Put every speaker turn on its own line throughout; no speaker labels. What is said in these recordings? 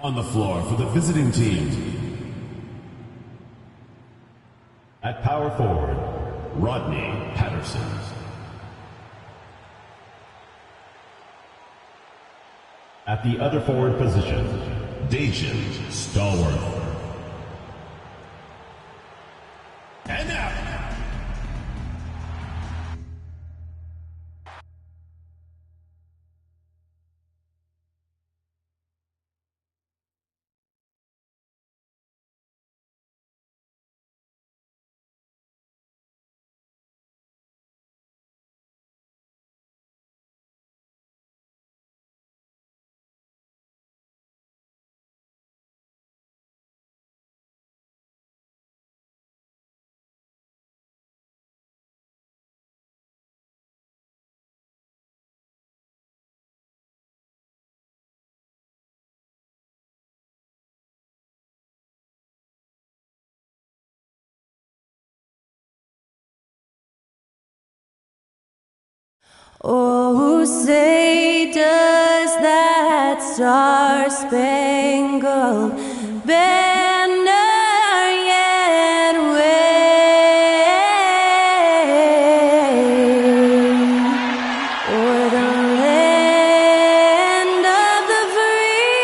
On the floor for the visiting team. At power forward, Rodney Patterson. At the other forward position, Dajan Stallworth. And now,
oh, say does that star-spangled banner yet wave o'er the land of the free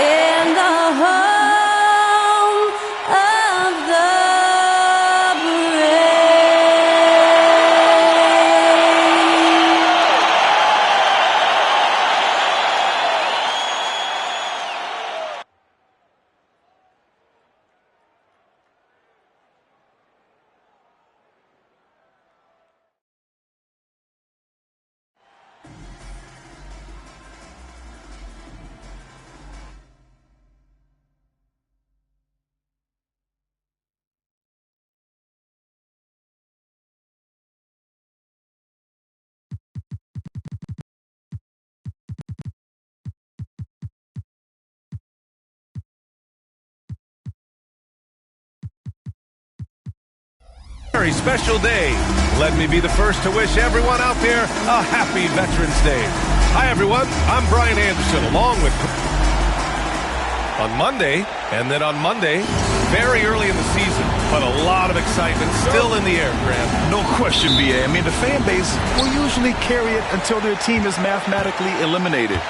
and the home of the
Very special day. Let me be the first to wish everyone out there a happy Veterans Day. Hi everyone, I'm Brian Anderson along with on Monday, and then on Monday, very early in the season, but a lot of excitement still in the air, Grant.
No question, B.A. I mean, the fan base will usually carry it until their team is mathematically eliminated.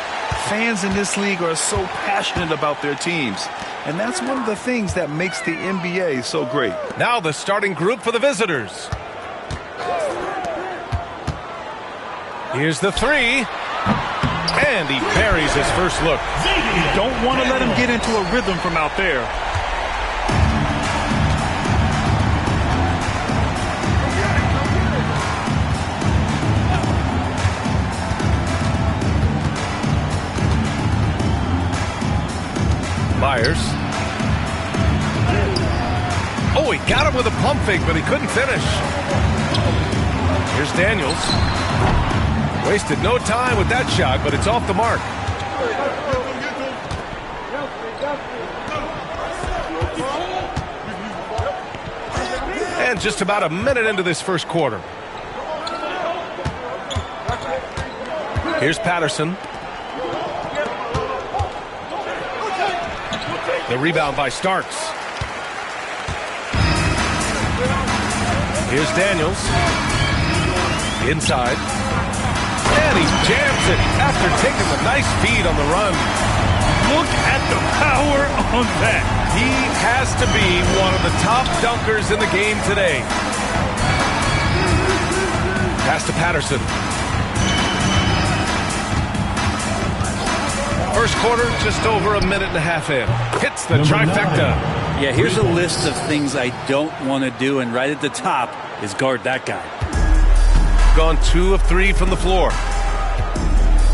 Fans in this league are so passionate about their teams, and that's one of the things that makes the NBA so great.
Now the starting group for the visitors. Here's the three, and he buries his first look.
You don't want to let him get into a rhythm from out there.
Myers. Oh, he got him with a pump fake, but he couldn't finish. Here's Daniels. Wasted no time with that shot, but it's off the mark. And just about a minute into this first quarter. Here's Patterson. The rebound by Starks. Here's Daniels. Inside. And he jams it after taking the nice feed on the run.
Look at the power on that.
He has to be one of the top dunkers in the game today. Pass to Patterson. First quarter, just over a minute and a half in. Hits the trifecta.
Yeah, here's a list of things I don't want to do, and right at the top is guard that guy.
Gone 2 of 3 from the floor.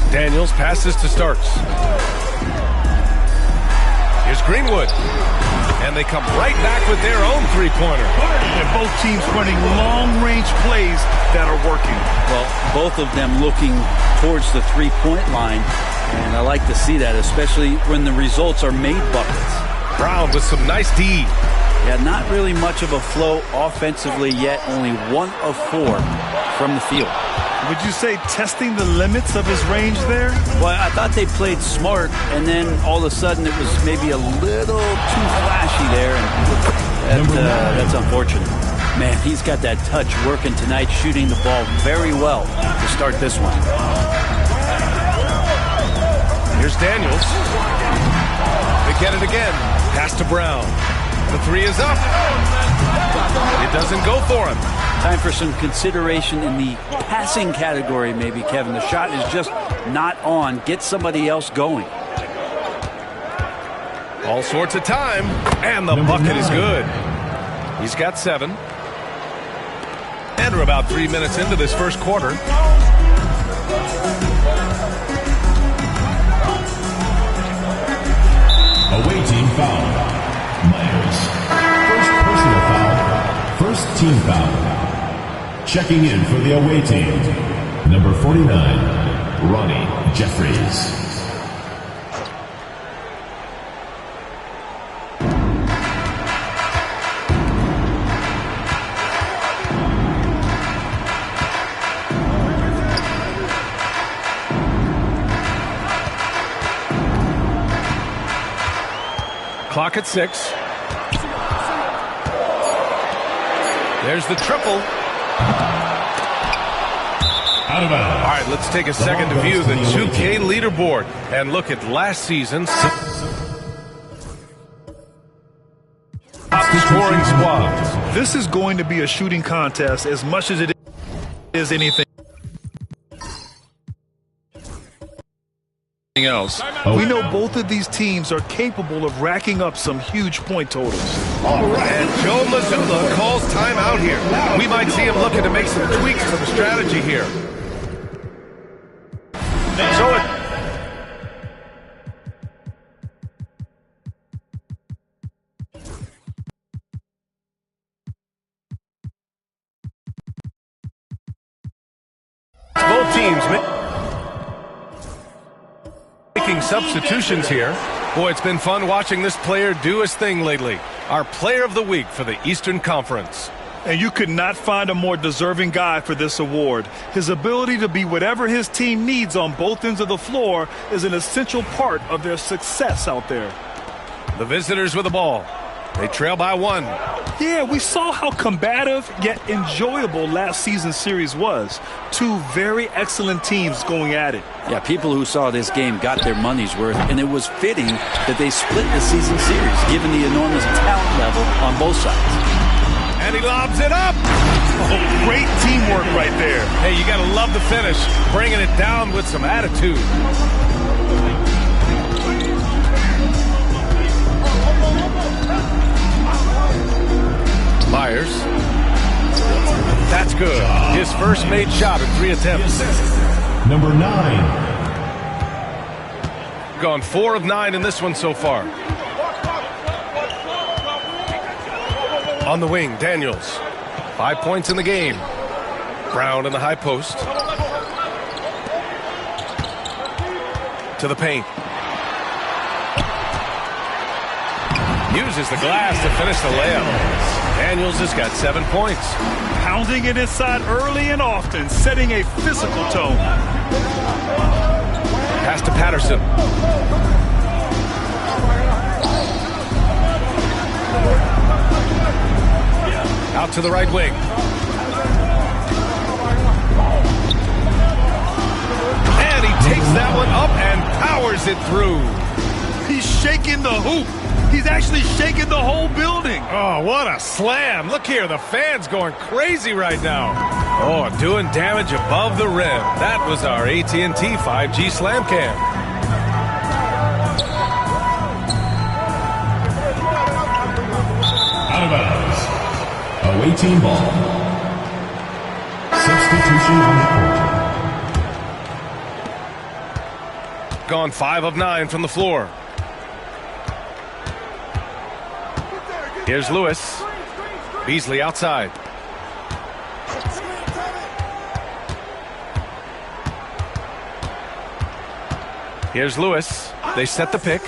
Daniels passes to Starks. Here's Greenwood. And they come right back with their own three-pointer.
And both teams running long-range plays that are working.
Well, both of them looking towards the three-point line. And I like to see that, especially when the results are made buckets.
Brown with some nice D.
Yeah, not really much of a flow offensively yet. Only 1 of 4 from the field.
Would you say testing the limits of his range there?
Well, I thought they played smart, and then all of a sudden it was maybe a little too flashy there, and that's unfortunate. Man, he's got that touch working tonight, shooting the ball very well to start this one.
Here's Daniels. They get it again. Pass to Brown. The three is up. It doesn't go for him.
Time for some consideration in the passing category, maybe, Kevin. The shot is just not on. Get somebody else going.
All sorts of time, and the bucket is good. He's got 7. And we're about 3 minutes into this first quarter.
Away team foul. Myers. First personal foul. First team foul. Checking in for the away team. Number 49, Ronnie Jeffries.
Clock at 6. There's the triple.
Out of bounds.
All right, let's take a second to view the 2K leaderboard and look at last season's top scoring squad.
This is going to be a shooting contest as much as it is anything else. We know both of these teams are capable of racking up some huge point totals.
All right, and Joe Mazzulla calls timeout here. We might see him looking to make some tweaks to the strategy here. So both teams making substitutions here. Boy, it's been fun watching this player do his thing lately. Our player of the week for the Eastern Conference.
And you could not find a more deserving guy for this award. His ability to be whatever his team needs on both ends of the floor is an essential part of their success out there.
The visitors with the ball. They trail by 1.
Yeah, we saw how combative yet enjoyable last season's series was. 2 very excellent teams going at it.
Yeah, people who saw this game got their money's worth, and it was fitting that they split the season series, given the enormous talent level on both sides.
And he lobs it up.
Oh, great teamwork right there.
Hey, you got to love the finish. Bringing it down with some attitude. Myers. That's good. His first made shot in 3 attempts.
Number 9.
Gone 4 of 9 in this one so far. On the wing, Daniels. 5 points in the game. Brown in the high post. To the paint. Uses the glass to finish the layup. Daniels has got 7 points.
Pounding it inside early and often, setting a physical tone.
Pass to Patterson. Out to the right wing. And he takes that one up and powers it through.
He's shaking the hoop. He's actually shaking the whole building.
Oh, what a slam. Look here, the fans going crazy right now. Oh, doing damage above the rim. That was our AT&T 5G Slam Cam.
Out of bounds. Away team ball. Substitution on the court.
Gone 5 of 9 from the floor. Here's Lewis. Beasley outside. Here's Lewis. They set the pick.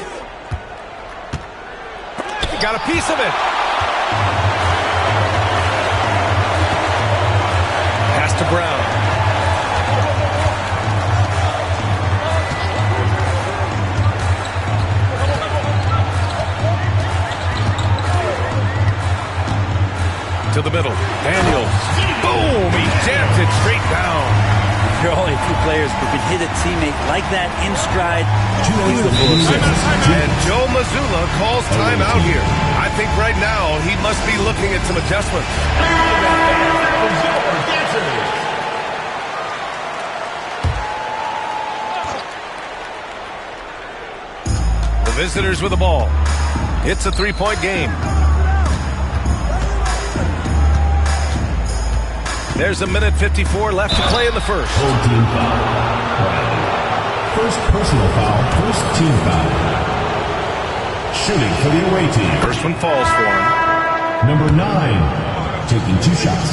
Got a piece of it. Pass to Brown.
few players who can hit a teammate like that in stride. Beautiful assist.
And Joe Mazzulla calls timeout here. I think right now he must be looking at some adjustments. The visitors with the ball. It's a three-point game. There's a minute 54 left to play in the first.
Home team foul. First personal foul, first team foul. Shooting for the away team.
First one falls for him.
Number 9, taking 2 shots.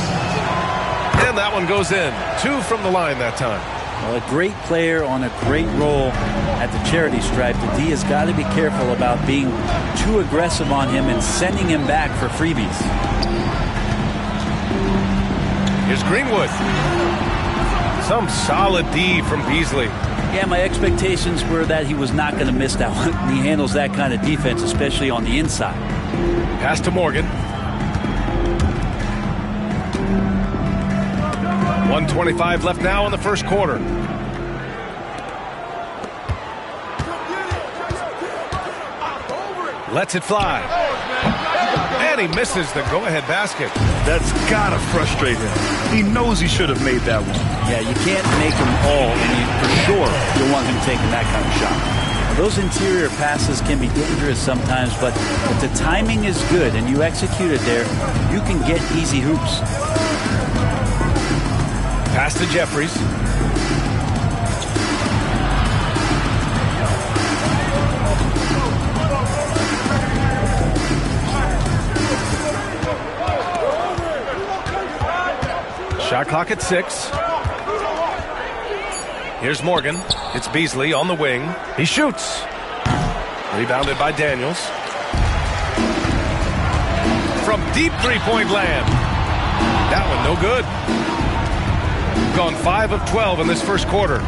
And that one goes in. 2 from the line that time.
Well, a great player on a great role at the charity stripe. The D has got to be careful about being too aggressive on him and sending him back for freebies.
Here's Greenwood. Some solid D from Beasley.
Yeah, my expectations were that he was not going to miss that one. He handles that kind of defense, especially on the inside.
Pass to Morgan. 1:25 left now in the first quarter. Lets it fly. And he misses the go-ahead basket.
That's gotta frustrate him. He knows he should have made that one.
Yeah, you can't make them all, and for sure you'll want him taking that kind of shot. Now, those interior passes can be dangerous sometimes, but if the timing is good and you execute it there, you can get easy hoops.
Pass to Jeffries. Shot clock at 6. Here's Morgan. It's Beasley on the wing. He shoots. Rebounded by Daniels. From deep three-point land. That one no good. Gone 5 of 12 in this first quarter.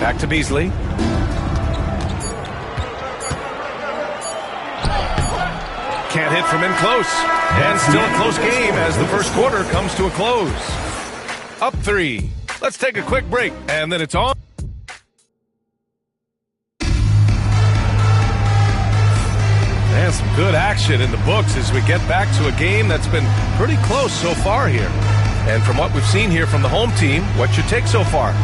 Back to Beasley. Can't hit from in close. And still a close game as the first quarter comes to a close. Up 3. Let's take a quick break, and then it's on. And some good action in the books as we get back to a game that's been pretty close so far here. And from what we've seen here from the home team, what's your take so far?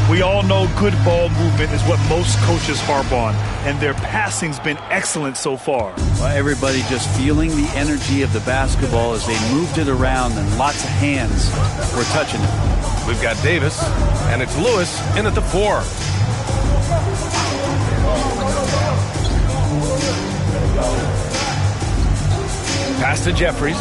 We all know good ball movement is what most coaches harp on, and their passing's been excellent so far.
Well, everybody just feeling the energy of the basketball as they moved it around, and lots of hands were touching it.
We've got Davis, and it's Lewis in at the 4. Pass to Jeffries.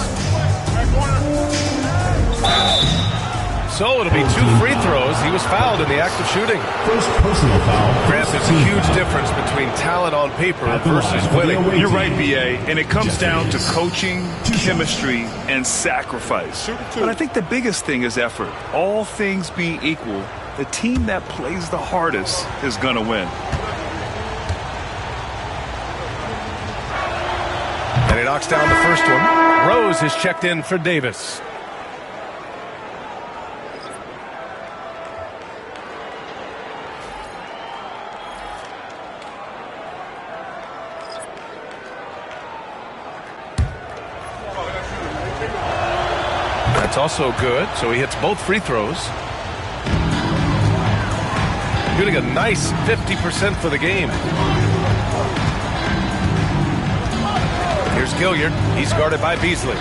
So it'll be 2 free throws. He was fouled in the act of shooting.
First personal foul.
Grant, there's a huge difference between talent on paper versus winning.
You're right, B.A., and it comes down to coaching, chemistry, and sacrifice. But I think the biggest thing is effort. All things being equal, the team that plays the hardest is going to win.
And he knocks down the first one. Rose is checked in for Davis. That's also good, so he hits both free throws. Shooting a nice 50% for the game. Here's Gilliard. He's guarded by Beasley.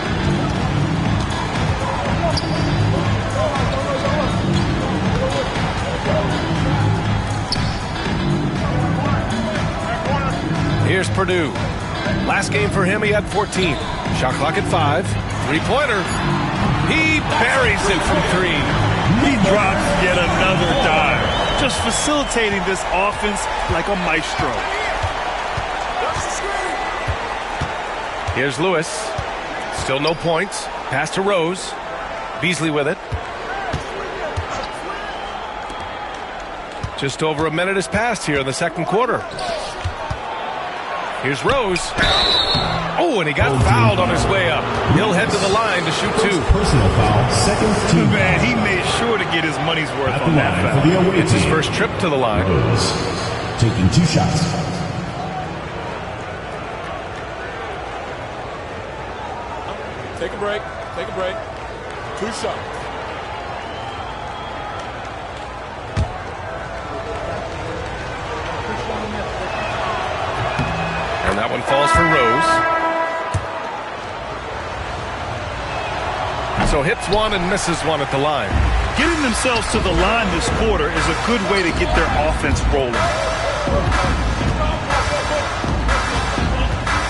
Here's Purdue. Last game for him, he had 14. Shot clock at 5. Three-pointer. He buries it from 3.
He drops yet another dime. Just facilitating this offense like a maestro.
Here's Lewis. Still no points. Pass to Rose. Beasley with it. Just over a minute has passed here in the second quarter. Here's Rose. Oh, and he got fouled on his way up. He'll head to the line to shoot two.
Personal foul, second team.
Man, he made sure to get his money's worth
At the
on that
line
foul.
for the away
It's his
team.
first trip to the line.
Rose taking 2 shots.
Take a break. Take a break. 2 shots.
And that one falls for Rose. So hits one and misses one at the line.
Getting themselves to the line this quarter is a good way to get their offense rolling.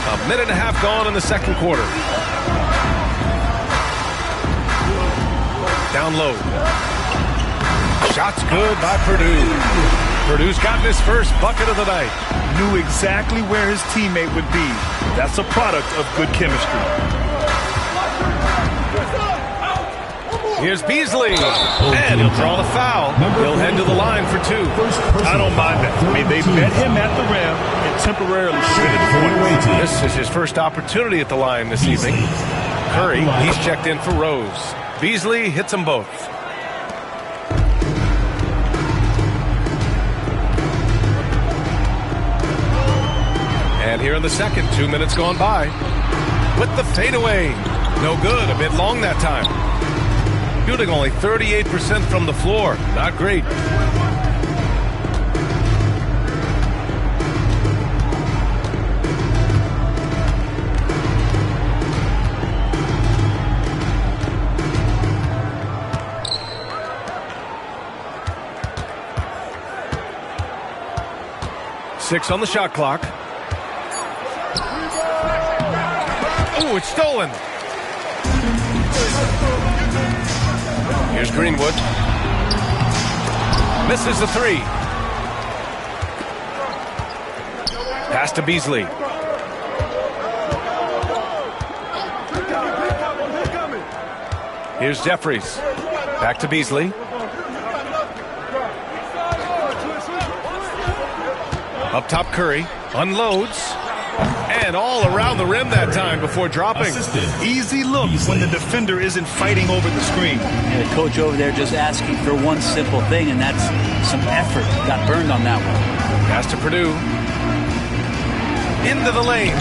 A minute and a half gone in the second quarter. Down low. Shot's good by Purdue. Purdue's gotten his first bucket of the night.
Knew exactly where his teammate would be. That's a product of good chemistry.
Here's Beasley. And he'll draw the foul. He'll head to the line for 2.
I don't mind that. I mean, they met him at the rim and temporarily shredded points.
This is his first opportunity at the line this evening. Curry, he's checked in for Rose. Beasley hits them both. And here in the second, 2 minutes gone by. With the fadeaway. No good, a bit long that time. Shooting only 38% from the floor. Not great. Six on the shot clock. Oh, it's stolen. Here's Greenwood. Misses the 3. Pass to Beasley. Here's Jeffries. Back to Beasley. Up top, Curry unloads. And all around the rim that time before dropping.
Easy look when the defender isn't fighting over the screen.
And the coach over there just asking for one simple thing, and that's some effort. Got burned on that one.
Pass to Purdue. Into the lane.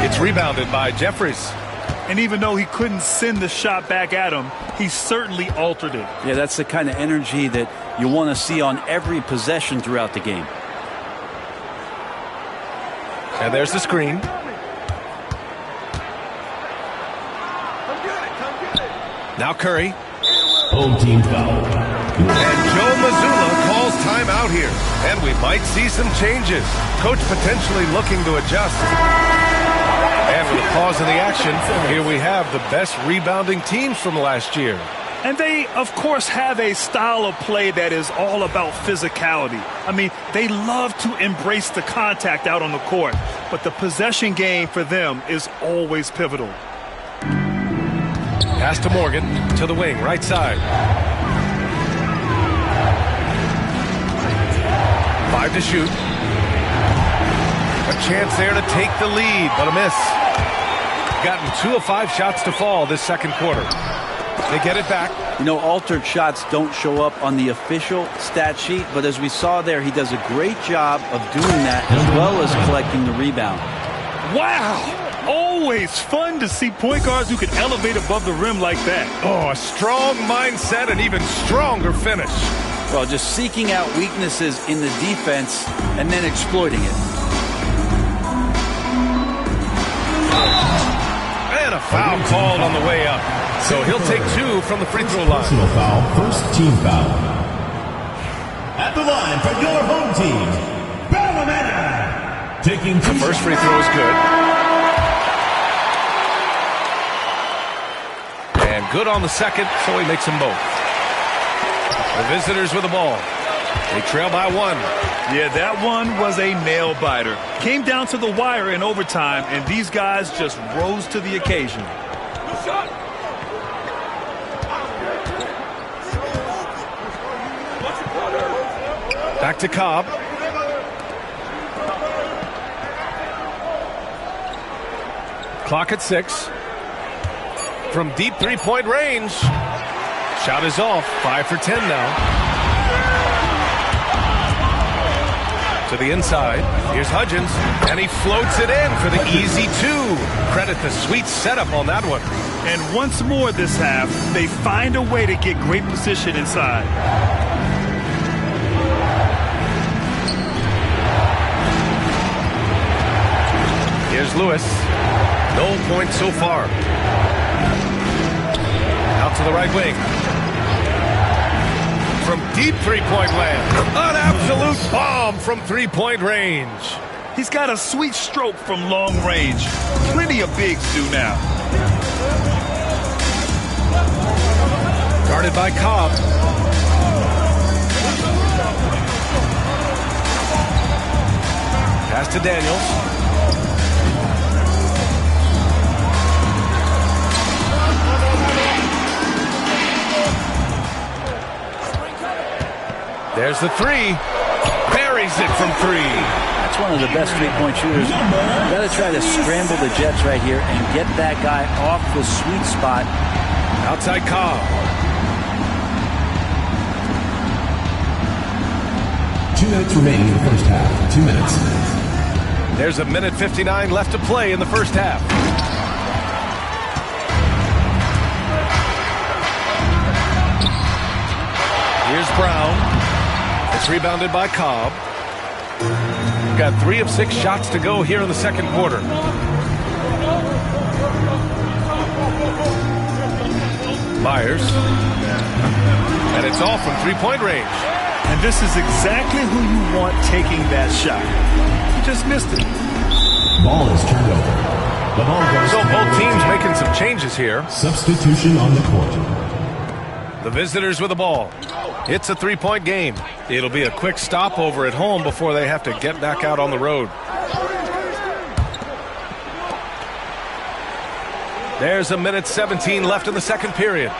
It's rebounded by Jeffries.
And even though he couldn't send the shot back at him, he certainly altered it.
Yeah, that's the kind of energy that you want to see on every possession throughout the game.
And there's the screen. Now Curry.
Home team foul.
And Joe Mazzulla calls timeout here. And we might see some changes. Coach potentially looking to adjust. And with a pause in the action, here we have the best rebounding teams from last year.
And they, of course, have a style of play that is all about physicality. I mean, they love to embrace the contact out on the court, but the possession game for them is always pivotal.
Pass to Morgan, to the wing, right side. 5 to shoot. A chance there to take the lead, but a miss. Gotten 2 of 5 shots to fall this second quarter. They get it back.
You know, altered shots don't show up on the official stat sheet, but as we saw there, he does a great job of doing that as well as collecting the rebound.
Wow! Always fun to see point guards who can elevate above the rim like that.
Oh, a strong mindset and even stronger finish.
Well, just seeking out weaknesses in the defense and then exploiting it.
And a foul called on the way up. So he'll take 2 from the free throw line.
Personal foul, first team foul. At the line for your home team, Ballamena. Taking 2
The first free throw is good. And good on the second, so he makes them both. The visitors with the ball. They trail by 1.
Yeah, that one was a nail-biter. Came down to the wire in overtime, and these guys just rose to the occasion.
Back to Cobb. Clock at 6. From deep three-point range. Shot is off. 5 for 10 now. To the inside. Here's Hudgens. And he floats it in for the easy 2. Credit the sweet setup on that one.
And once more this half, they find a way to get great position inside.
Here's Lewis. No points so far. Out to the right wing. From deep three-point land. An absolute bomb from three-point range.
He's got a sweet stroke from long range. Plenty of bigs do now.
Guarded by Cobb. Pass to Daniels. There's the 3. Buries it from 3.
That's one of the best three-point shooters. You got to try to scramble the Jets right here and get that guy off the sweet spot.
Outside Cobb.
2 minutes remaining in the first half. 2 minutes.
There's a minute 59 left to play in the first half. Here's Brown. It's rebounded by Cobb. We've got 3 of 6 shots to go here in the second quarter. Myers. And it's off from three-point range.
And this is exactly who you want taking that shot. He just missed it.
Ball is turned over. The ball goes
So
to
both teams making some changes here.
Substitution on the court.
The visitors with the ball. It's a three-point game. It'll be a quick stopover at home before they have to get back out on the road. There's a minute 17 left in the second period.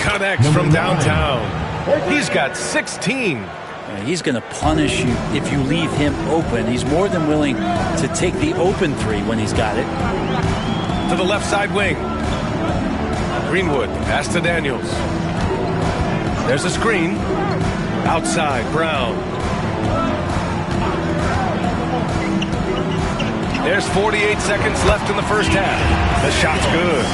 Connects from downtown. He's got 16.
He's going to punish you if you leave him open. He's more than willing to take the open 3 when he's got it.
To the left side wing. Greenwood, pass to Daniels. There's a screen. Outside, Brown. There's 48 seconds left in the first half. The shot's good.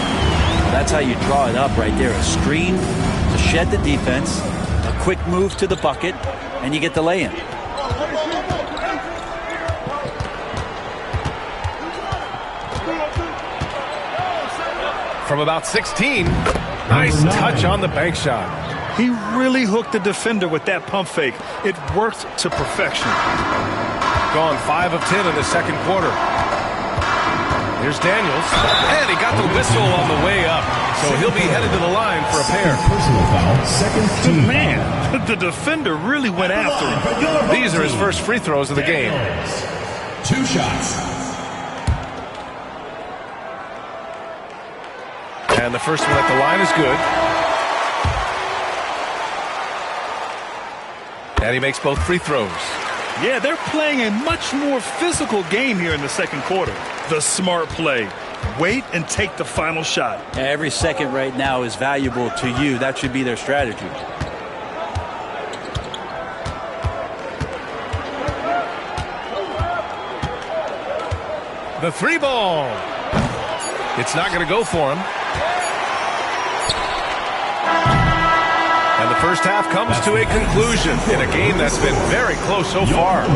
That's how you draw it up right there. A screen to shed the defense, a quick move to the bucket, and you get the lay-in.
From about 16. Nice touch on the bank shot.
He really hooked the defender with that pump fake. It worked to perfection.
Gone 5 of 10 in the second quarter. Here's Daniels. And he got the whistle on the way up. So he'll be headed to the line for a pair.
Personal foul. Second team.
Man, the defender really went after him.
These are his first free throws of the game.
2 shots.
And the first one at the line is good. And he makes both free throws.
Yeah, they're playing a much more physical game here in the second quarter. The smart play. Wait and take the final shot.
Every second right now is valuable to you. That should be their strategy.
The 3 ball. It's not going to go for him. And the first half comes to a conclusion in a game that's been very close so far.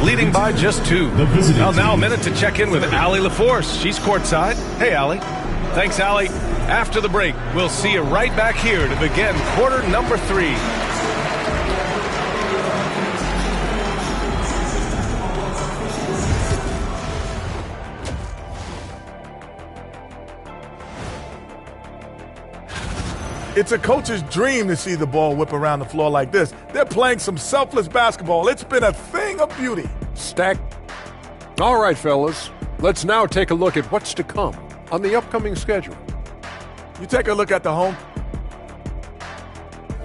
Leading by just 2. Well, now a minute to check in with Allie LaForce. She's courtside. Hey, Allie. Thanks, Allie. After the break, we'll see you right back here to begin quarter number 3.
It's a coach's dream to see the ball whip around the floor like this. They're playing some selfless basketball. It's been a thing of beauty.
Stack. All right, fellas. Let's now take a look at what's to come on the upcoming schedule.
You take a look at the home.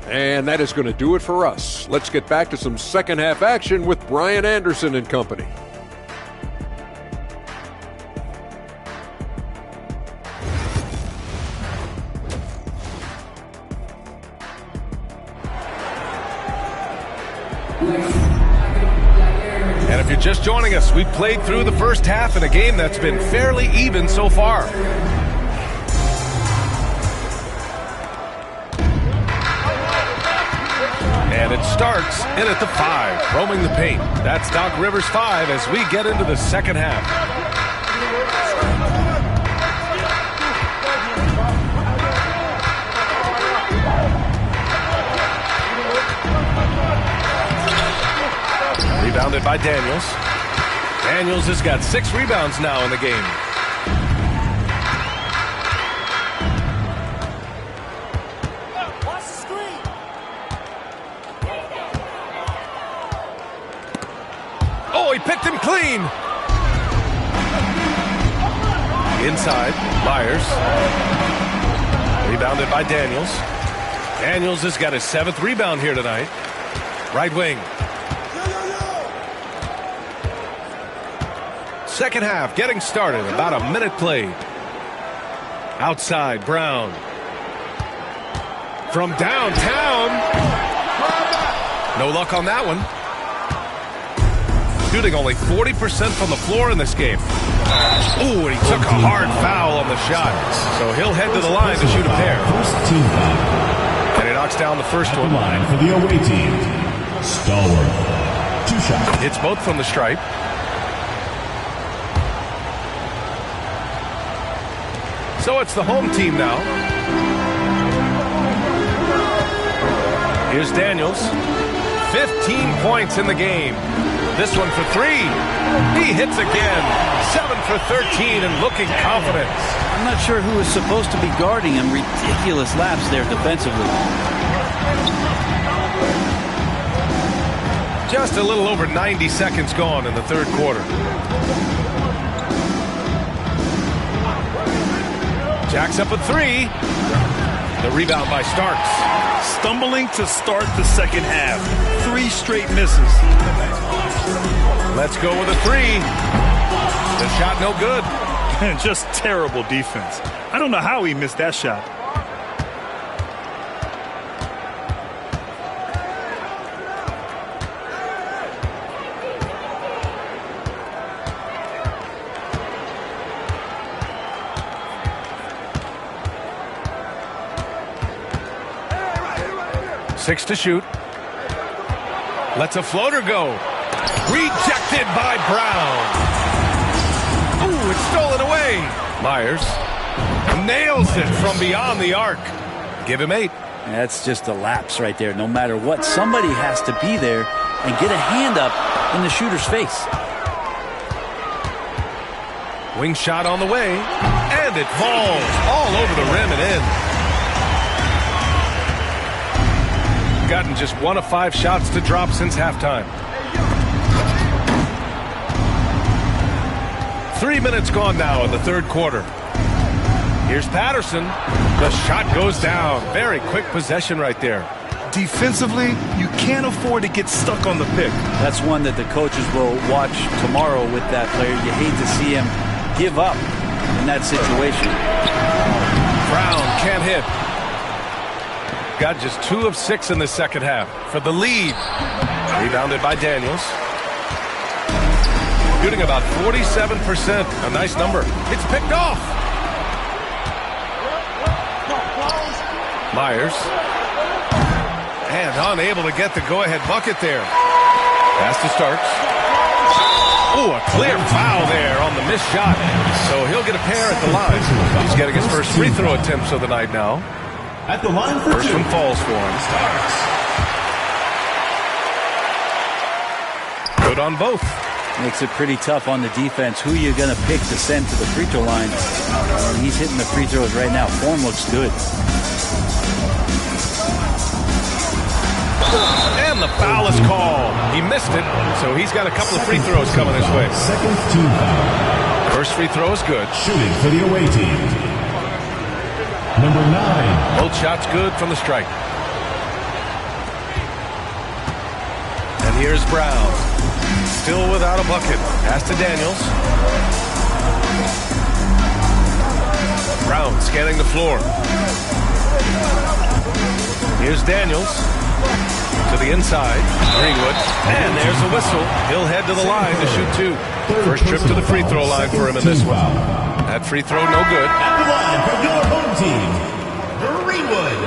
And that is going to do it for us. Let's get back to some second half action with Brian Anderson and company.
And if you're just joining us, we played through the first half in a game that's been fairly even so far. And it starts in at the 5, roaming the paint. That's Doc Rivers' 5 as we get into the second half. Rebounded by Daniels. Daniels has got 6 rebounds now in the game. Oh, he picked him clean. Inside, Myers. Rebounded by Daniels. Daniels has got his 7th rebound here tonight. Right wing. Second half getting started. About a minute played. Outside, Brown. From downtown. No luck on that one. Shooting only 40% from the floor in this game. Ooh, and he took a hard foul on the shot. So he'll head to the line to shoot a pair.
First team foul.
And he knocks down the first
At
one.
the line for the away team. Stallworth. 2 shots.
Hits both from the stripe. So it's the home team now. Here's Daniels. 15 points in the game. This one for 3. He hits again. 7 for 13 and looking confident.
I'm not sure who is supposed to be guarding him. Ridiculous laps there defensively.
Just a little over 90 seconds gone in the third quarter. Jacks up at 3. The rebound by Starks.
Stumbling to start the second half. 3 straight misses.
Let's go with a 3. The shot no good.
Just terrible defense. I don't know how he missed that shot.
Six to shoot. Lets a floater go. Rejected by Brown. Ooh, it's stolen away. Myers nails it from beyond the arc. Give him 8.
That's just a lapse right there. No matter what, somebody has to be there and get a hand up in the shooter's face.
Wing shot on the way, and it falls all over the rim and in. Gotten just 1 of 5 shots to drop since halftime. 3 minutes gone now in the third quarter. Here's Patterson. The shot goes down. Very quick possession right there.
Defensively, you can't afford to get stuck on the pick.
That's one that the coaches will watch tomorrow with that player. You hate to see him give up in that situation.
Brown can't hit. Got just 2 of 6 in the second half for the lead. Rebounded by Daniels. Shooting about 47%. A nice number. It's picked off. Myers. And unable to get the go-ahead bucket there. Pass to Starks. Oh, a clear foul there on the missed shot. So he'll get a pair at the line. He's getting his first free throw attempts of the night now.
At the line for
First
2.
one falls for him.
Starks.
Good on both.
Makes it pretty tough on the defense. Who you're going to pick to send to the free throw line. And he's hitting the free throws right now. Form looks good.
And the foul is called. He missed it, so he's got a couple of free throws coming his way.
Second team foul.
First free throw is good.
Shooting for the away team. Number 9.
Both shots good from the strike. Here's Brown. Still without a bucket. Pass to Daniels. Brown scanning the floor. Here's Daniels. To the inside. Greenwood. And there's a whistle. He'll head to the line to shoot two. First trip to the free throw line for him in this one. That free throw no good.
At the line for your home team, Greenwood.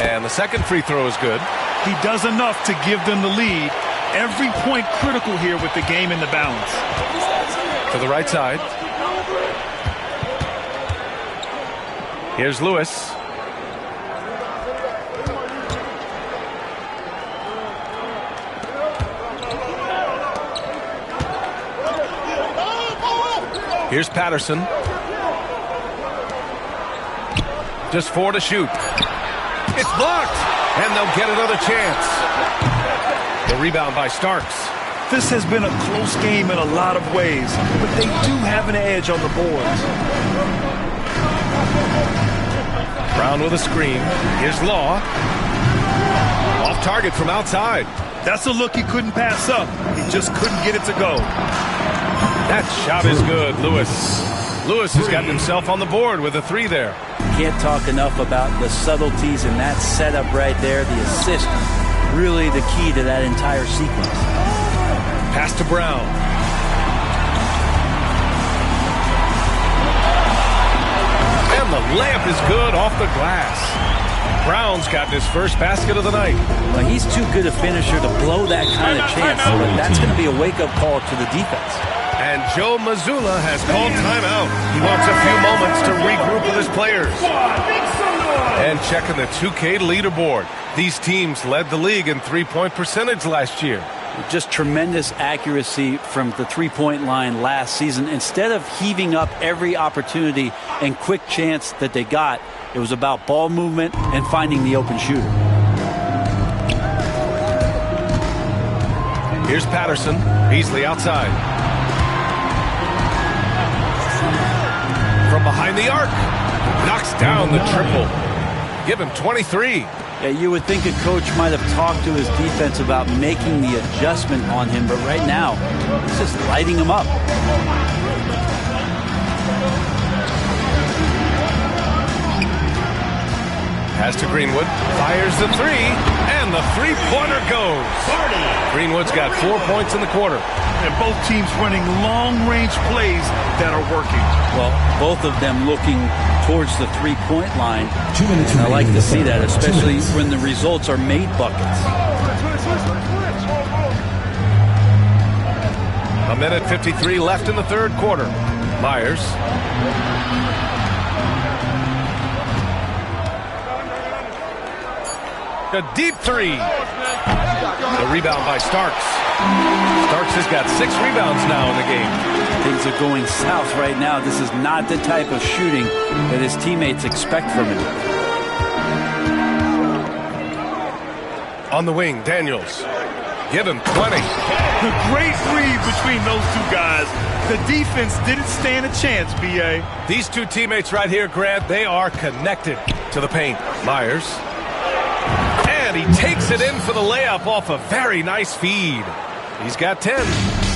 And the second free throw is good.
He does enough to give them the lead. Every point critical here with the game in the balance.
To the right side. Here's Lewis. Here's Patterson. Just 4 to shoot. It's blocked, and they'll get another chance. The rebound by Starks.
This has been a close game in a lot of ways, but they do have an edge on the boards.
Brown with a screen. Here's Law. Off target from outside.
That's a look he couldn't pass up. He just couldn't get it to go.
That shot is good, Lewis. Lewis has gotten himself on the board with a 3 there.
Can't talk enough about the subtleties in that setup right there. The assist, really the key to that entire sequence.
Pass to Brown. And the layup is good off the glass. Brown's got his first basket of the night.
Well, he's too good a finisher to blow that kind of chance, but that's going to be a wake-up call to the defense.
And Joe Mazzulla has called timeout. He wants a few moments to regroup with his players. And checking the 2K leaderboard. These teams led the league in three-point percentage last year.
Just tremendous accuracy from the three-point line last season. Instead of heaving up every opportunity and quick chance that they got, it was about ball movement and finding the open shooter.
Here's Patterson. Beasley outside. From behind the arc. Knocks down the triple. Give him 23.
Yeah, you would think a coach might have talked to his defense about making the adjustment on him, but right now, he's just lighting him up.
Pass to Greenwood. Fires the 3, and the three-pointer goes. Greenwood's got 4 points in the quarter.
And both teams running long-range plays that are working.
Well, both of them looking towards the three-point line.
2 minutes
And I like to see that,
remaining.
especially when the results are made buckets.
A minute 53 left in the third quarter. Myers. A deep 3. The rebound by Starks. Starks has got 6 rebounds now in the game.
Things are going south right now. This is not the type of shooting that his teammates expect from him.
On the wing, Daniels. Give him 20.
The great read between those two guys. The defense didn't stand a chance, B.A.
These two teammates right here, Grant, they are connected to the paint. Myers. And he takes it in for the layup off a very nice feed. He's got 10.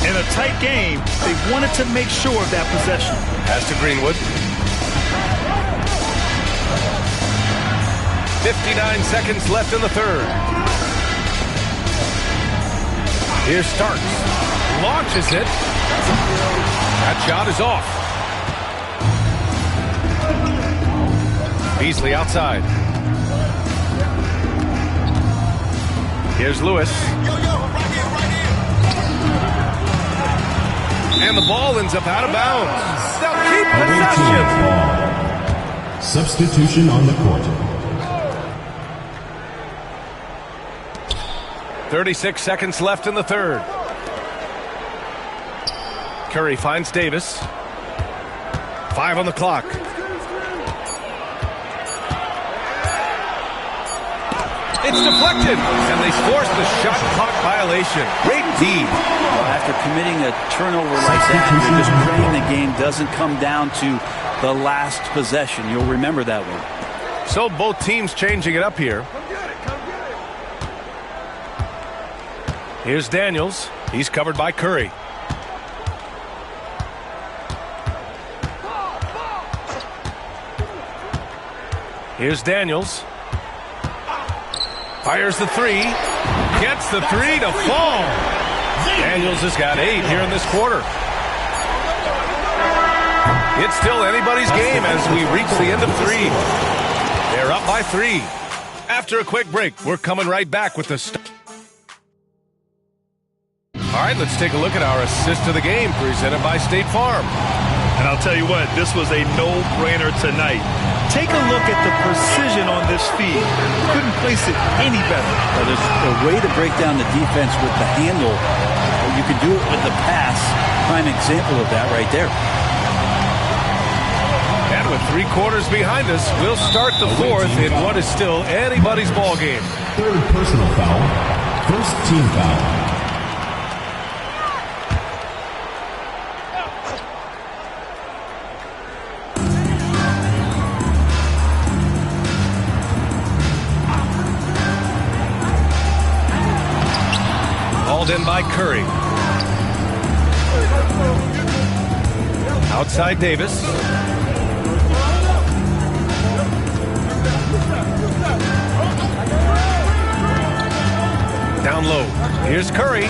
In a tight game, they wanted to make sure of that possession.
Pass to Greenwood. 59 seconds left in the third. Here's Starks. Launches it. That shot is off. Beasley outside. Here's Lewis. And the ball ends up out of bounds. They'll keep possession.
Substitution on the court.
36 seconds left in the third. Curry finds Davis. 5 on the clock. It's deflected, and they force the shot clock violation. Great D.
After committing a turnover like that, you're just praying the game doesn't come down to the last possession. You'll remember that one.
So both teams changing it up here. Here's Daniels. He's covered by Curry. Here's Daniels. Fires the three. Gets the three to fall. Daniels has got 8 here in this quarter. It's still anybody's game as we reach the end of 3. They're up by 3. After a quick break, we're coming right back with the All right, let's take a look at our assist of the game presented by State Farm.
And I'll tell you what, this was a no-brainer tonight. Take a look at the precision on this feed. Couldn't place it any better.
Well, there's a way to break down the defense with the handle. You can do it with the pass. Prime example of that right there.
And with 3 quarters behind us, we'll start the 4th in what is still anybody's ball game.
3rd personal foul. 1st team foul.
In by Curry. Outside Davis. Down low. Here's Curry.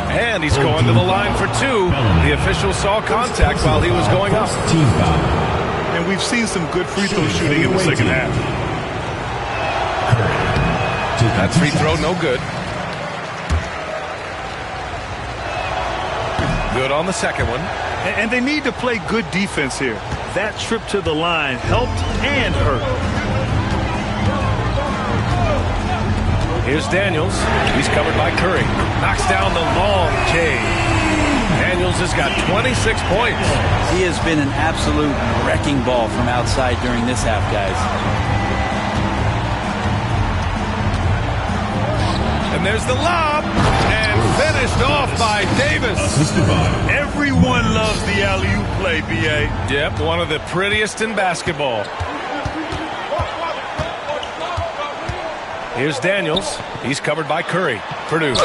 And he's going to the line for 2. The official saw contact while he was going up.
Team foul.
And we've seen some good free throw shooting in the second half.
That free throw no good. Good on the second one.
And they need to play good defense here. That trip to the line helped and hurt.
Here's Daniels. He's covered by Curry. Knocks down the long K. Daniels has got 26 points.
He has been an absolute wrecking ball from outside during this half, guys.
And there's the lob. And finished off by Davis.
Everyone loves the alley-oop play, B.A.
Yep, one of the prettiest in basketball. Here's Daniels. He's covered by Curry. Purdue.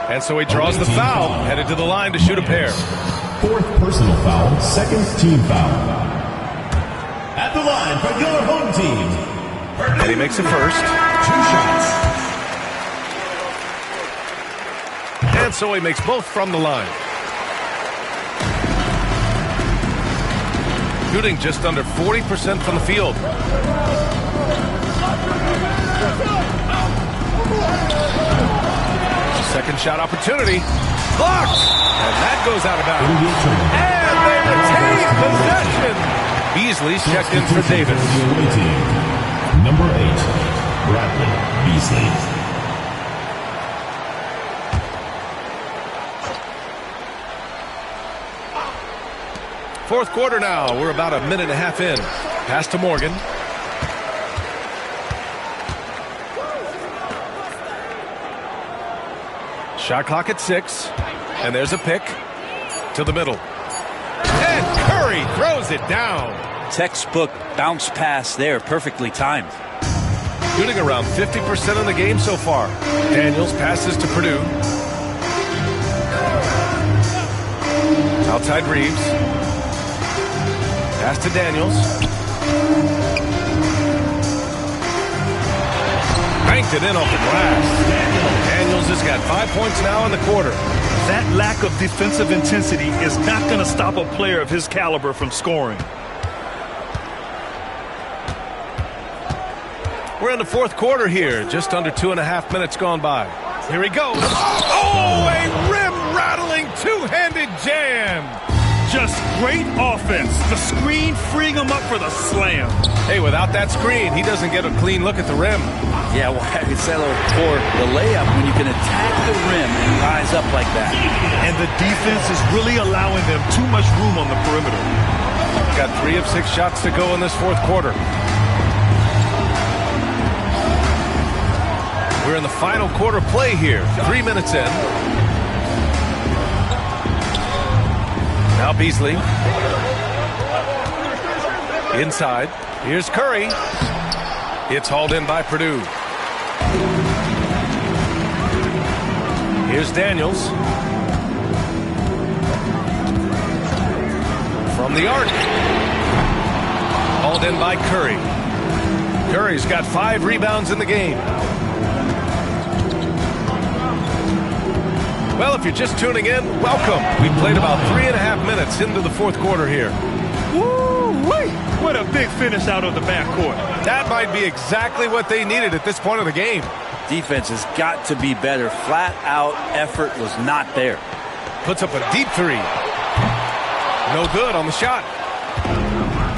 And so he draws the foul, headed to the line to shoot a pair.
4th personal foul, 2nd team foul. At the line for your home team.
And he makes it first.
2 shots.
And so he makes both from the line. Shooting just under 40% from the field. Second shot opportunity. Blocked! And that goes out of bounds. And they retain possession. Beasley's checked in for Davis.
Number 8, Bradley Beasley.
Fourth quarter now. We're about a minute and a half in. Pass to Morgan. Shot clock at 6. And there's a pick to the middle. And Curry throws it down.
Textbook bounce pass there, perfectly timed.
Shooting around 50% in the game so far. Daniels passes to Purdue. Outside Reeves. Pass to Daniels. Banked it in off the glass. Daniels has got 5 points now in the quarter.
That lack of defensive intensity is not going to stop a player of his caliber from scoring.
We're in the fourth quarter here. Just under 2.5 minutes gone by. Here he goes. Oh, a rim-rattling two-handed jam.
Just great offense. The screen freeing him up for the slam.
Hey, without that screen, he doesn't get a clean look at the rim.
Yeah, well, I settle for the layup when you can attack the rim and rise up like that.
And the defense is really allowing them too much room on the perimeter.
Got 3 of 6 shots to go in this fourth quarter. We're in the final quarter play here. 3 minutes in. Now Beasley. Inside. Here's Curry. It's hauled in by Purdue. Here's Daniels. From the arc. Hauled in by Curry. Curry's got 5 rebounds in the game. Well, if you're just tuning in, welcome. We've played about 3.5 minutes into the fourth quarter here.
Woo-wee! What a big finish out of the backcourt.
That might be exactly what they needed at this point of the game.
Defense has got to be better. Flat out effort was not there.
Puts up a deep 3. No good on the shot.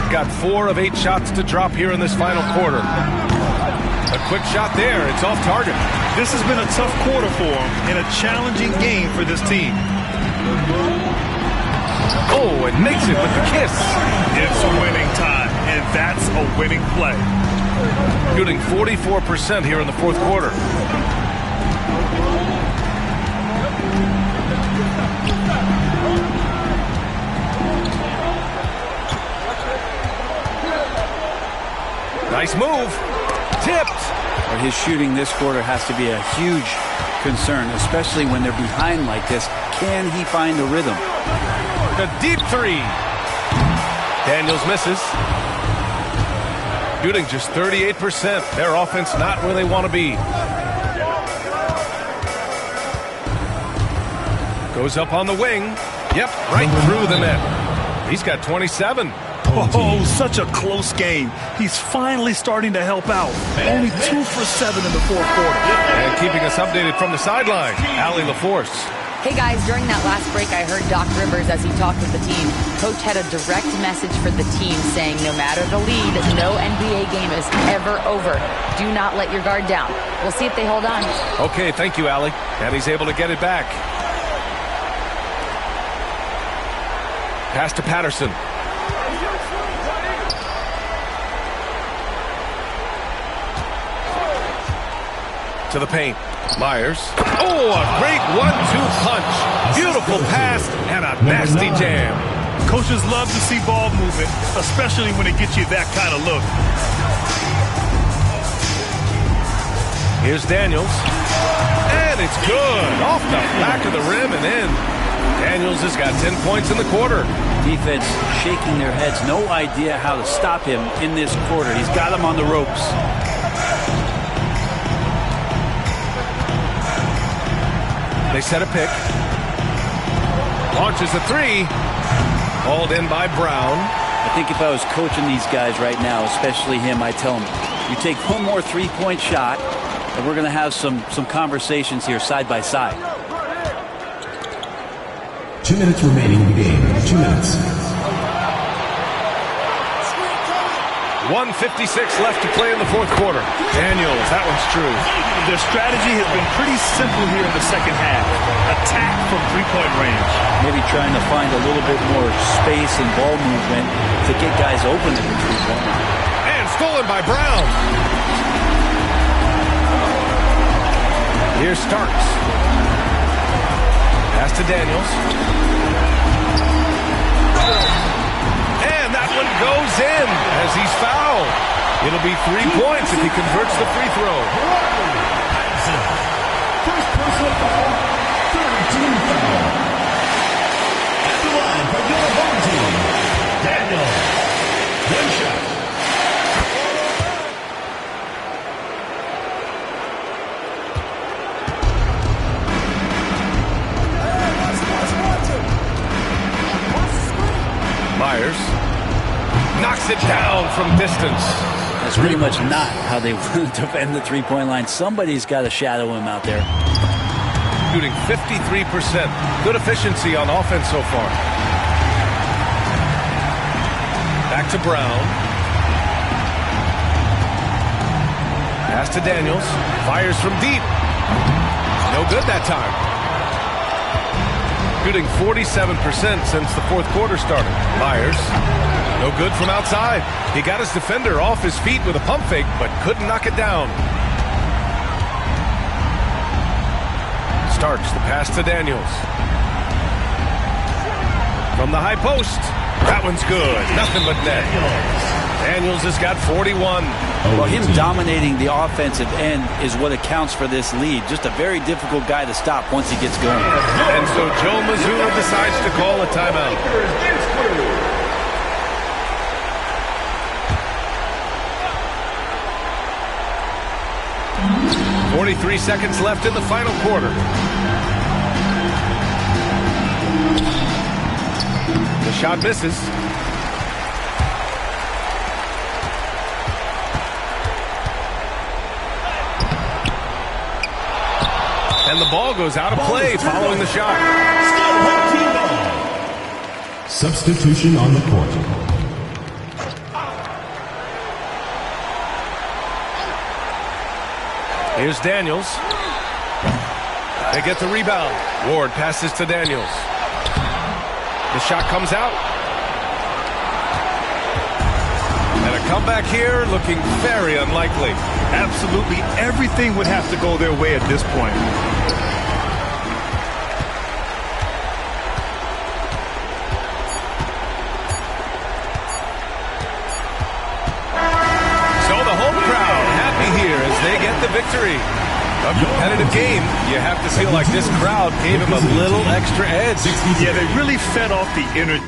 Got 4 of 8 shots to drop here in this final quarter. A quick shot there. It's off target.
This has been a tough quarter for him and a challenging game for this team.
Oh, and makes it with the kiss.
It's a winning time, and that's a winning play.
Shooting 44% here in the fourth quarter. Nice move. Tipped.
His shooting this quarter has to be a huge concern, especially when they're behind like this. Can he find the rhythm?
The deep 3. Daniels misses. Shooting just 38%. Their offense not where they want to be. Goes up on the wing. Yep, right through the net. He's got 27.
Oh, such a close game. He's finally starting to help out. Only 2 for 7 in the fourth quarter.
And keeping us updated from the sideline, Allie LaForce.
Hey guys, during that last break, I heard Doc Rivers as he talked with the team. Coach had a direct message for the team saying no matter the lead, no NBA game is ever over. Do not let your guard down. We'll see if they hold on.
Okay, thank you, Allie. And he's able to get it back. Pass to Patterson. To the paint. Myers. Oh, a great 1-2 punch. Beautiful pass and a nasty jam.
Coaches love to see ball movement, especially when it gets you that kind of look.
Here's Daniels. And it's good. Off the back of the rim and in. Daniels has got 10 points in the quarter.
Defense shaking their heads. No idea how to stop him in this quarter. He's got him on the ropes.
They set a pick. Launches a 3. Hauled in by Brown.
I think if I was coaching these guys right now, especially him, I'd tell him, you take one more 3-point shot, and we're going to have some conversations here side by side.
2 minutes remaining in the game. 2 minutes.
1:56 left to play in the fourth quarter. Daniels, that one's true.
Their strategy has been pretty simple here in the second half. Attack from 3-point range.
Maybe trying to find a little bit more space and ball movement to get guys open at the 3-point line.
And stolen by Brown. Here's Starks. Pass to Daniels. And that one goes in as he's fouled. It'll be 3 points if he converts the free throw.
First personal foul, third team foul. At the line for your home team, Daniel. One shot.
Myers knocks it down from distance.
That's pretty much not how they want to defend the 3-point line. Somebody's got to shadow him out there.
Shooting 53%. Good efficiency on offense so far. Back to Brown. Pass to Daniels. Fires from deep. No good that time. Shooting 47% since the fourth quarter started. Myers. No good from outside. He got his defender off his feet with a pump fake, but couldn't knock it down. Starks the pass to Daniels. From the high post. That one's good. Nothing but net. Daniels has got 41.
Well, him dominating the offensive end is what accounts for this lead. Just a very difficult guy to stop once he gets going.
And so Joe Mazzulla decides to call a timeout. 43 seconds left in the final quarter. The shot misses. And the ball goes out of play following the shot.
Substitution on the court.
Here's Daniels. They get the rebound. Ward passes to Daniels. The shot comes out. And a comeback here looking very unlikely.
Absolutely everything would have to go their way at this point.
So the home crowd happy here as they get the victory. A competitive game. You have to feel like this crowd gave him a little extra edge.
Yeah, they really fed off the energy.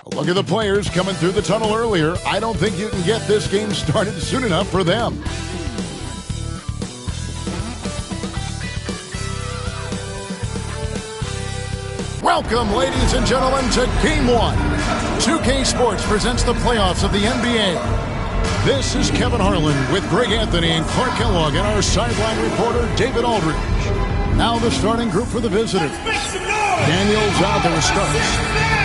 Look at the players coming through the tunnel earlier. I don't think you can get this game started soon enough for them. Welcome, ladies and gentlemen, to Game 1. 2K Sports presents the playoffs of the NBA. This is Kevin Harlan with Greg Anthony and Clark Kellogg and our sideline reporter, David Aldridge. Now the starting group for the visitors. Daniels out there starts.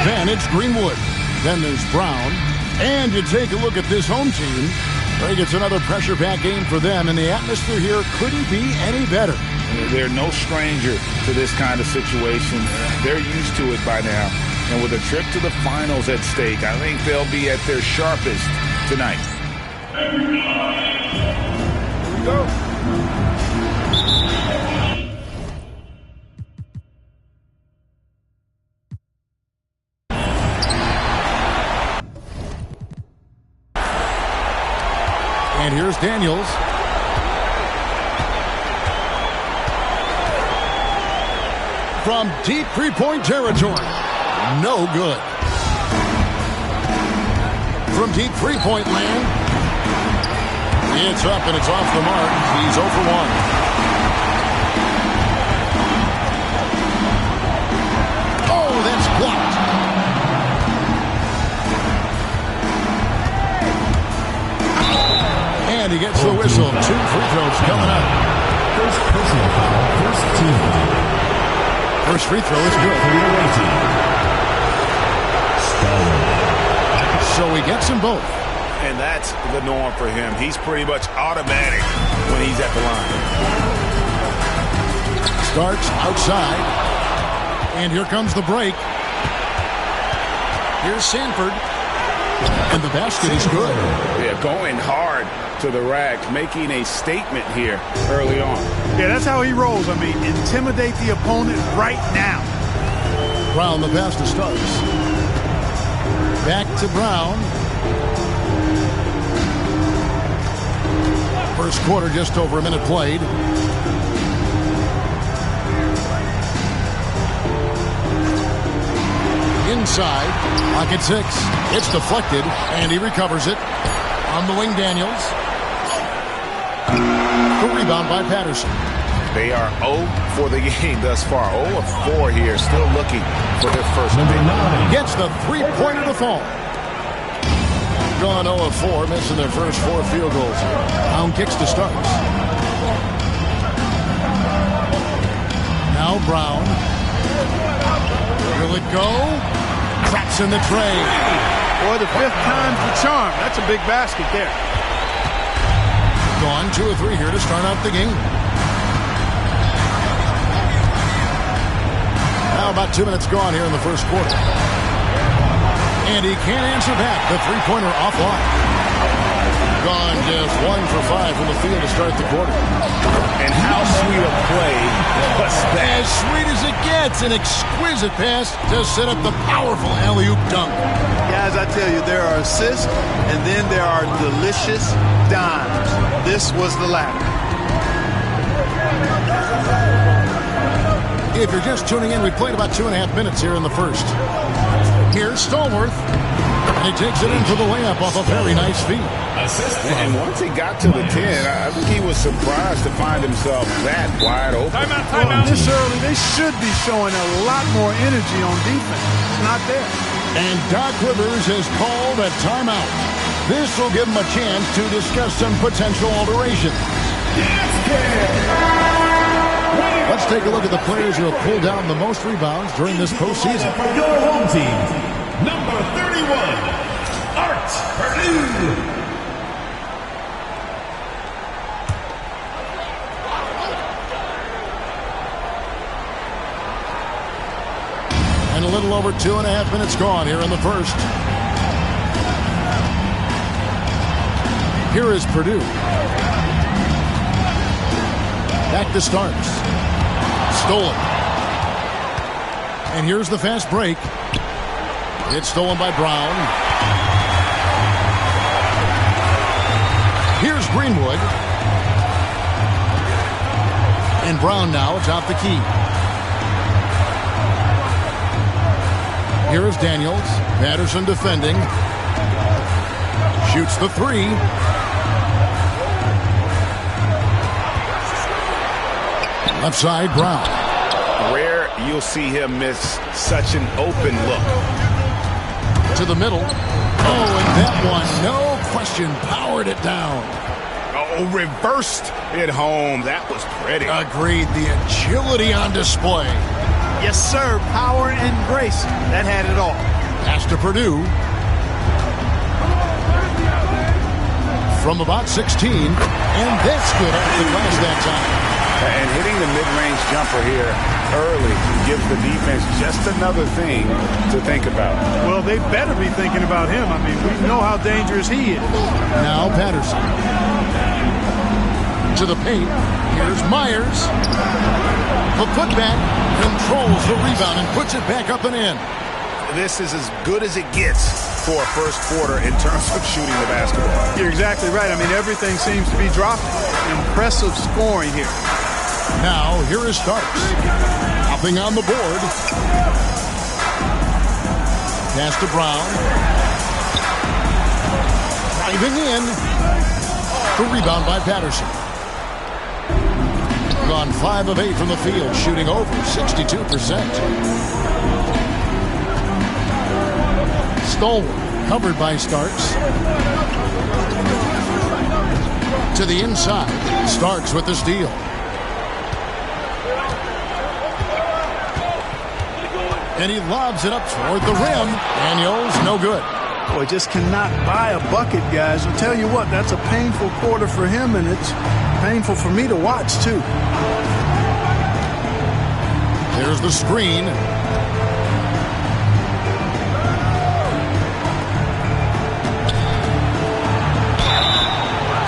Then it's Greenwood. Then there's Brown. And you take a look at this home team. Greg, it's another pressure-packed game for them, and the atmosphere here couldn't be any better.
They're no stranger to this kind of situation. They're used to it by now. And with a trip to the finals at stake, I think they'll be at their sharpest tonight.
Here we go.
And here's Daniels. From deep three-point territory. No good. From deep three-point land. It's up and it's off the mark. He's 0 for 1. Oh, that's blocked. And he gets the whistle. 2 free throws coming up.
First personal foul, first team foul.
First free throw is good. So he gets them both.
And that's the norm for him. He's pretty much automatic when he's at the line.
Starts outside. And here comes the break. Here's Sanford. And the basket is good.
Yeah, going hard to the rack, making a statement here early on.
Yeah, that's how he rolls. I mean, intimidate the opponent right now.
Brown, the pass to Starks. Back to Brown. First quarter, just over a minute played. Inside, pocket 6. It's deflected, and he recovers it. On the wing, Daniels. The rebound by Patterson.
They are 0 for the game thus far. 0 of 4 here, still looking for their first.
Number 9.
Gets the three-pointer to fall. Gone 0 of 4, missing their first 4 field goals. Brown kicks to Starks. Now Brown. Will it go? Cracks in the tray.
Boy, the 5th time's the charm. That's a big basket there.
Gone 2 of 3 here to start out the game. Now about 2 minutes gone here in the first quarter. And he can't answer back. The three-pointer offline. Gone just 1 for 5 from the field to start the quarter.
And how sweet a play was that?
As sweet as it gets. An exquisite pass to set up the powerful alley-oop dunk.
Guys, I tell you, there are assists, and then there are delicious dimes. This was the latter.
If you're just tuning in, we played about 2.5 minutes here in the first. Here's Stallworth. And he takes it in for the layup off a very nice feed.
And once he got to the 10, I think he was surprised to find himself that wide open.
Timeout. This early, they should be showing a lot more energy on defense. It's not there.
And Doc Rivers has called a timeout. This will give him a chance to discuss some potential alterations. Let's take a look at the players who have pulled down the most rebounds during this postseason.
For your home team, number 31, Art Purdue.
And a little over 2.5 minutes gone here in the first. Here is Purdue. Back to Starks. Stolen. And here's the fast break. It's stolen by Brown. Here's Greenwood. And Brown now atop the key. Here is Daniels. Patterson defending. Shoots the three. Left side, Brown.
Rare you'll see him miss such an open look.
To the middle. Oh, and that one, no question, powered it down.
Oh, reversed it home. That was pretty.
Agreed. The agility on display.
Yes, sir. Power and grace. That had it all.
Pass to Purdue. From about 16. And that's good off the glass that time.
And hitting the mid-range jumper here early gives the defense just another thing to think about.
Well, they better be thinking about him. I mean, we know how dangerous he is.
Now Patterson. To the paint. Here's Myers. The putback controls the rebound and puts it back up and in.
This is as good as it gets for a first quarter in terms of shooting the basketball.
You're exactly right. I mean, everything seems to be dropping. Impressive scoring here.
Now, here is Starks. Hopping on the board. Pass to Brown. Driving in. The rebound by Patterson. Gone 5 of 8 from the field, shooting over 62%. Stolwart, covered by Starks. To the inside. Starks with the steal. And he lobs it up toward the rim. Daniels, no good.
Boy, just cannot buy a bucket, guys. I'll tell you what, that's a painful quarter for him, and it's painful for me to watch, too.
There's the screen.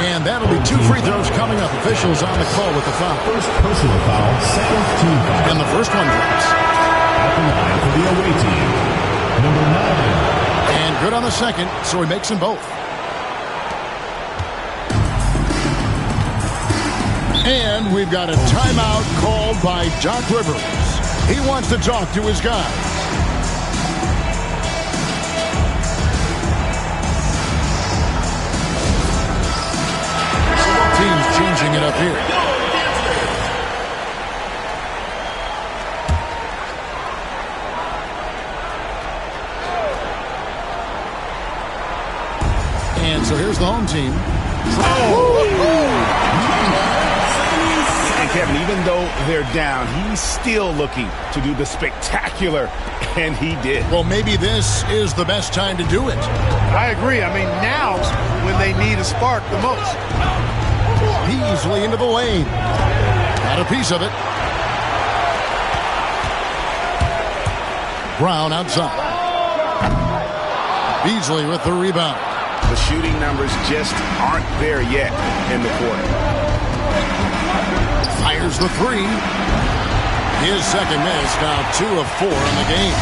And that'll be 2 free throws coming up. Officials on the call with the foul.
First personal foul, second team foul.
And the first one drops.
At the line for the away team, number 9.
And good on the second, so he makes them both. And we've got a timeout called by Doc Rivers. He wants to talk to his guys. Several teams changing it up here. And so here's the home team.
And Kevin, even though they're down, he's still looking to do the spectacular, and he did.
Well, maybe this is the best time to do it.
I agree. I mean, now's when they need a spark the most.
Beasley into the lane. Got a piece of it. Brown outside. Beasley with the rebound.
The shooting numbers just aren't there yet in the quarter.
Fires the three. His second miss, now 2 of 4 in the game.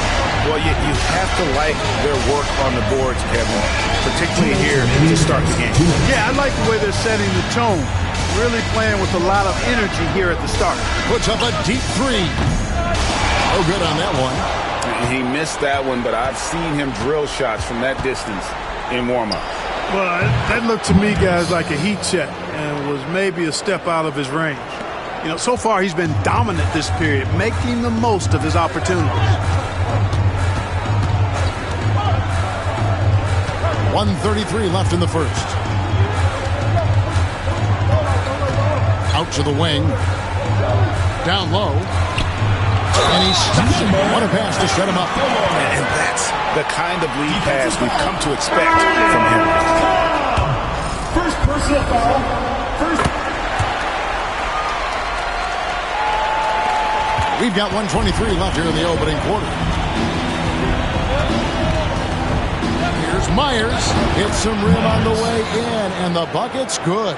Well, you have to like their work on the boards, Kevin, particularly here to start the game.
Yeah, I like the way they're setting the tone. Really playing with a lot of energy here at the start.
Puts up a deep 3. Oh, good on that one.
He missed that one, but I've seen him drill shots from that distance in warm-up.
Well, that looked to me, guys, like a heat check and was maybe a step out of his range. You know, so far he's been dominant this period, making the most of his opportunities.
1:33 left in the first. Out to the wing. Down low. And he steps it. What a pass to set him up.
And that's the kind of lead pass we've come to expect from him.
First personal foul.
We've got 1:23 left here in the opening quarter. Here's Myers. Hits some rim on the way in, and the bucket's good.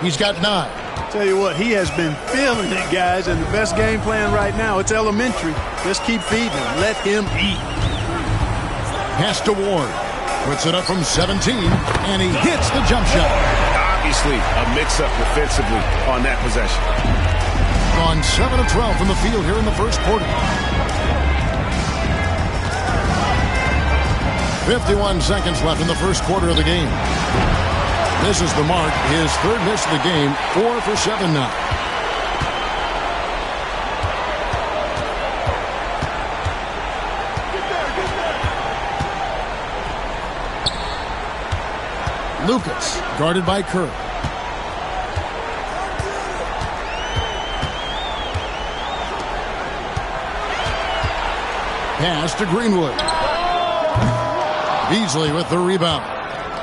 He's got 9.
Tell you what, he has been feeling it, guys, and the best game plan right now, it's elementary. Just keep feeding him. Let him eat.
Pass to Ward. Puts it up from 17, and he hits the jump shot.
Obviously, a mix-up defensively on that possession.
On 7 of 12 from the field here in the first quarter. 51 seconds left in the first quarter of the game. This is the mark. His third miss of the game. 4 for 7 now. Lucas, guarded by Kerr. Pass to Greenwood. Beasley with the rebound.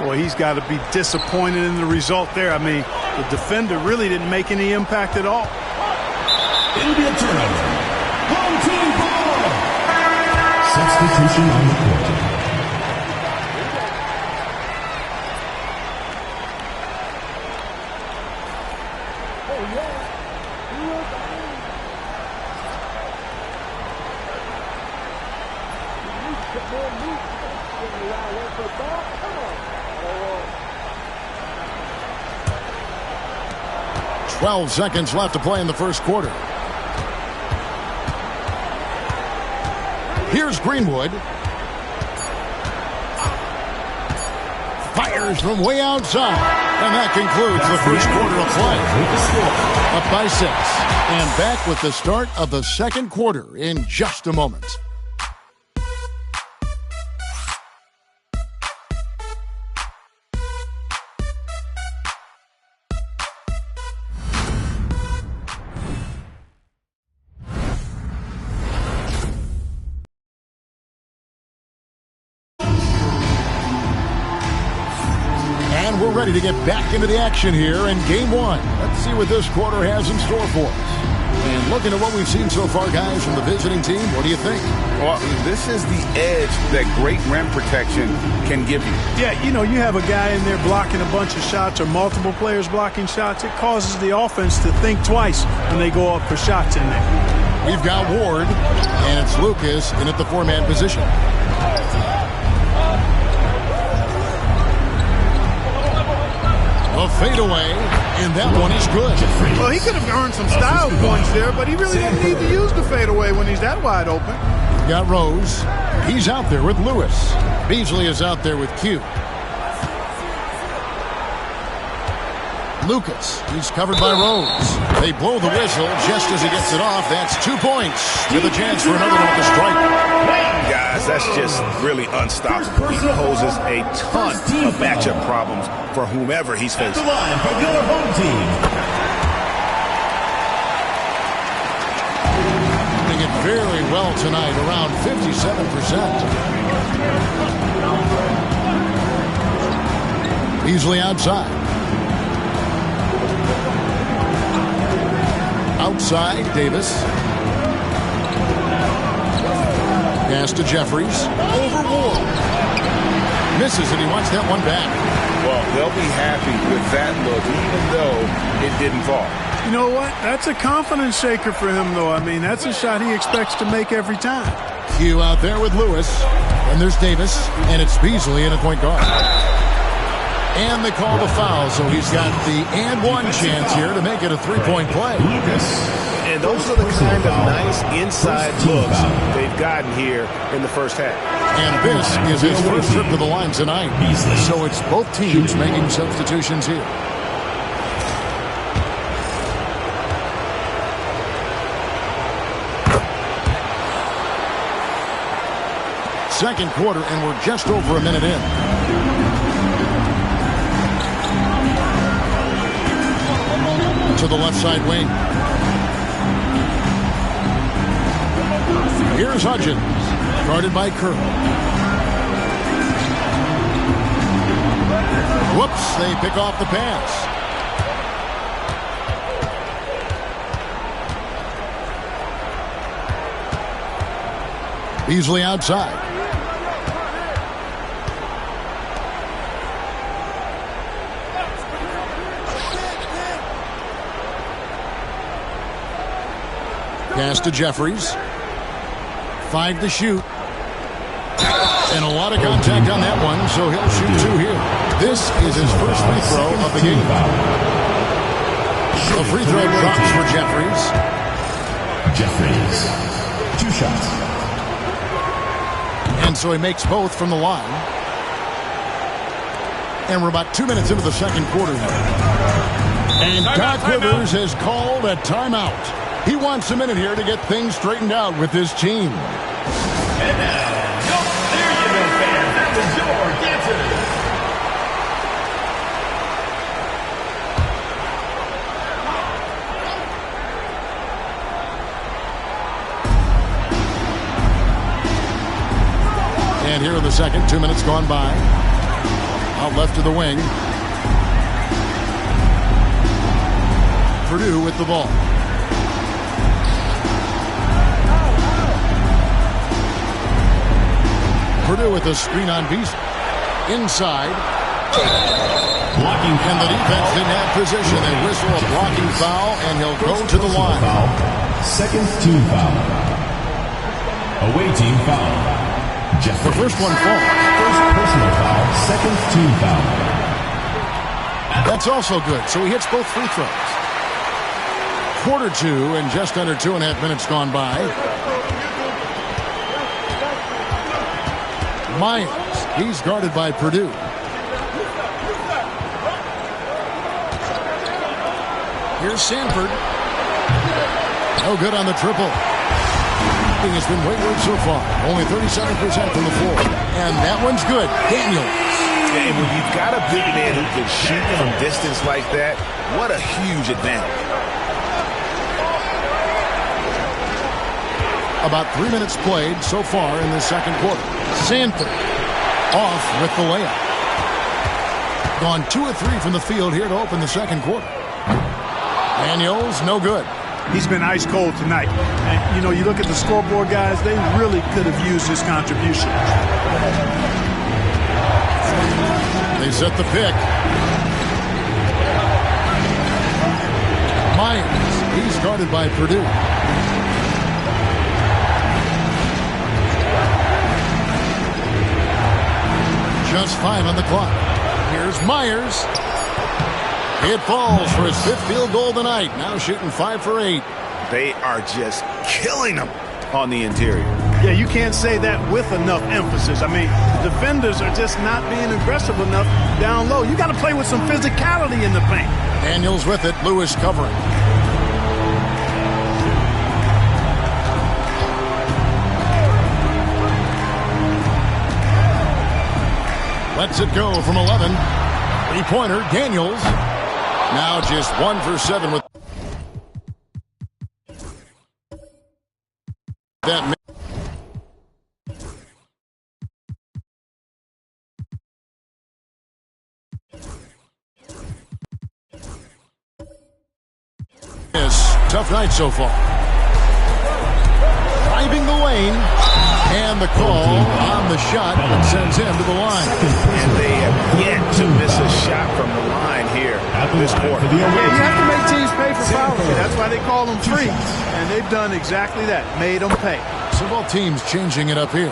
Boy, he's got to be disappointed in the result there. I mean, the defender really didn't make any impact at all.
It'll be a turnover. Home team ball. Substitution on the court.
Oh, 12 seconds left to play in the first quarter. Here's Greenwood. Fires from way outside. And that concludes the first quarter of play. Up by 6. And back with the start of the second quarter in just a moment. And we're ready to get back into the action here in Game 1. Let's see what this quarter has in store for us. And looking at what we've seen so far, guys, from the visiting team, what do you think?
Well, this is the edge that great rim protection can give you.
Yeah, you know, you have a guy in there blocking a bunch of shots or multiple players blocking shots. It causes the offense to think twice when they go up for shots in there.
We've got Ward, and it's Lucas in at the 4-man position. A fadeaway, and that one is good.
Well, he could have earned some style points there, but he really didn't need to use the fadeaway when he's that wide open.
Got Rose. He's out there with Lewis. Beasley is out there with Q. Lucas, he's covered by Rose. They blow the whistle just as he gets it off. That's 2 points with a chance for another one with the strike.
Guys, that's just really unstoppable. He poses a ton of matchup problems for whomever he's facing.
The line for your home team.
Doing it very well tonight, around 57%. Beasley outside. Outside, Davis. Pass to Jeffries. Over Ward. Misses, and he wants that one back.
Well, they'll be happy with that look, even though it didn't fall.
You know what? That's a confidence shaker for him, though. I mean, that's a shot he expects to make every time.
Q out there with Lewis. And there's Davis. And it's Beasley in a point guard. And they call the foul, so he's got the and one chance here to make it a 3-point play.
Lucas.
And those are the kind of nice inside looks they've gotten here in the first half.
And this is his first trip to the line tonight. So it's both teams making substitutions here. Second quarter, and we're just over a minute in. To the left side wing. Here's Hudgens, guarded by Kerr. Whoops, they pick off the pass. Beasley outside. Pass to Jeffries. 5 to shoot. And a lot of contact on that one, so he'll shoot 2 here. This is his first free throw of the game. A free throw drops for Jeffries.
Jeffries. 2 shots.
And And so he makes both from the line. And we're about 2 minutes into the second quarter here. And Doc Rivers has called a timeout. He wants a minute here to get things straightened out with his team.
And now, there you go, fans. That was your dancers.
And here in the second, 2 minutes gone by. Out left of the wing. Purdue with the ball. Purdue with a screen on Beasley. Inside.
Blocking
and the defense didn't have position. They whistle a blocking foul, and he'll go to the line.
Foul. Second team foul. Away team foul.
The first one falls.
First personal foul. Second team foul.
That's also good. So he hits both free throws. Quarter two, and just under 2.5 minutes gone by. Myers, he's guarded by Purdue. Here's Sanford. No good on the triple. Has been wayward so far. Only 37% from the floor. And that one's good. Daniels.
And when you've got a big man who can shoot from distance like that, what a huge advantage.
About 3 minutes played so far in the second quarter. Sanford off with the layup. Gone 2 of 3 from the field here to open the second quarter. Daniels, no good.
He's been ice cold tonight. And, you know, you look at the scoreboard, guys, they really could have used his contribution.
They set the pick. Myers, he's guarded by Purdue. Just 5 on the clock. Here's Myers. It falls for his 5th field goal tonight. Now shooting 5 for 8.
They are just killing them on the interior.
Yeah, you can't say that with enough emphasis. I mean, the defenders are just not being aggressive enough down low. You got to play with some physicality in the paint.
Daniels with it. Lewis covering. Lets it go from 11. 3-pointer, Daniels. Now just 1 for 7 with that. Yes, tough night so far. Driving the lane. And the call on the shot that sends him to the line.
And they have yet to miss a shot from the line here this quarter.
Yeah, you have to make teams pay for fouling. That's why they call them free. And they've done exactly that, made them pay.
So both teams changing it up here.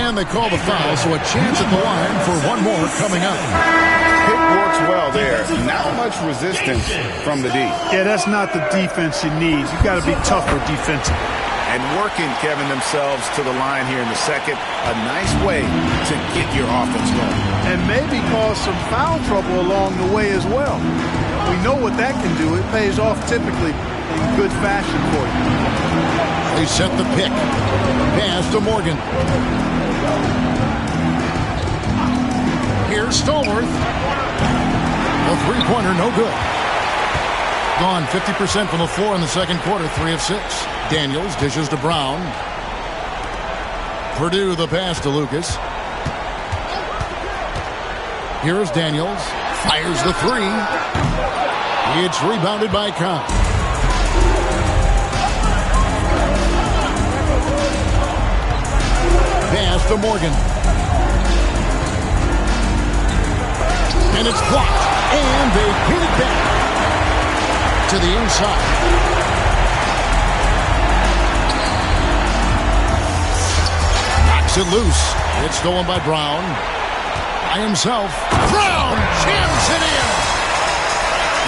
And they call the foul, so a chance at the line for one more coming up.
Pick works well there. Not much resistance from the D.
Yeah, that's not the defense you need. You got to be tougher defensively.
And working, Kevin, themselves to the line here in the second. A nice way to get your offense going.
And maybe cause some foul trouble along the way as well. We know what that can do. It pays off typically in good fashion for you.
They set the pick. Pass to Morgan. Here's Stallworth. A 3-pointer, no good. Gone 50% from the floor in the second quarter, 3 of 6. Daniels dishes to Brown. Purdue the pass to Lucas. Here's Daniels. Fires the 3. It's rebounded by Kahn. Pass to Morgan. And it's blocked. And they pin it back to the inside. Knocks it loose. It's stolen by Brown. by himself. Brown jams it in.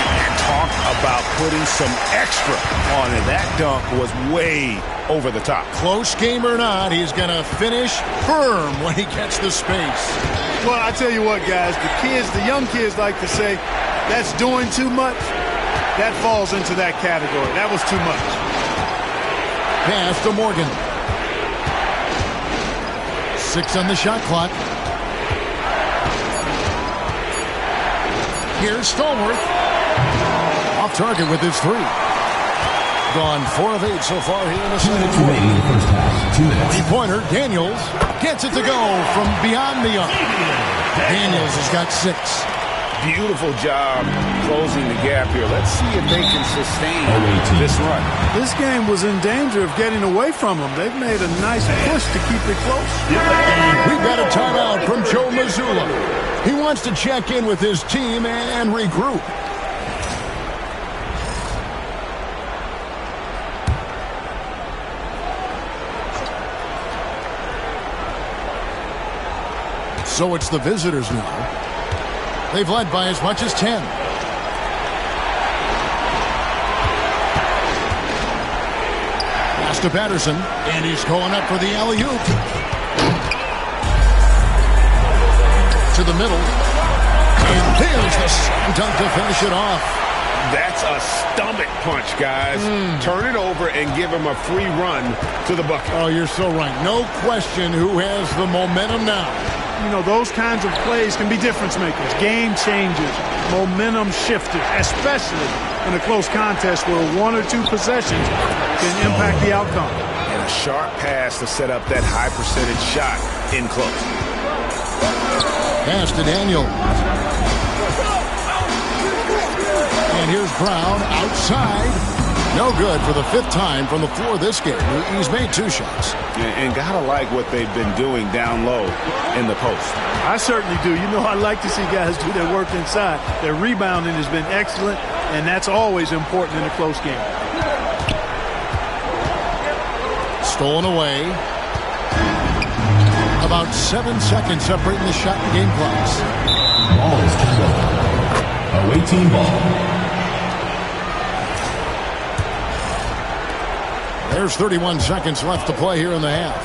And talk about putting some extra on it. That dunk was way over the top.
Close game or not, he's going to finish firm when he gets the space.
Well, I tell you what, guys, the young kids like to say, that's doing too much. That falls into that category. That was too much.
Pass to Morgan. 6 on the shot clock. Here's Stallworth. Off target with his 3. Gone 4 of 8 so far here in the second quarter. 3-pointer, Daniels gets it to go from beyond the arc. Daniels has got 6.
Beautiful job closing the gap here. Let's see if they can sustain this run.
This game was in danger of getting away from them. They've made a nice push to keep it close.
We've got a timeout from Joe Mazzulla. He wants to check in with his team and regroup. So it's the visitors now. They've led by as much as 10. Pass to Patterson, and he's going up for the alley-oop. To the middle. And there's the slam dunk to finish it off.
That's a stomach punch, guys. Turn it over and give him a free run to the bucket.
Oh, you're so right. No question who has the momentum now.
You know, those kinds of plays can be difference makers, game changers, momentum shifters, especially in a close contest where 1 or 2 possessions can impact the outcome.
And a sharp pass to set up that high percentage shot in close.
Pass to Daniel. And here's Brown outside. No good for the 5th time from the floor this game. He's made 2 shots.
And gotta like what they've been doing down low in the post.
I certainly do. You know, I like to see guys do their work inside. Their rebounding has been excellent, and that's always important in a close game.
Stolen away. About 7 seconds separating the shot and game clocks.
Ball is turned over. Away team ball.
There's 31 seconds left to play here in the half.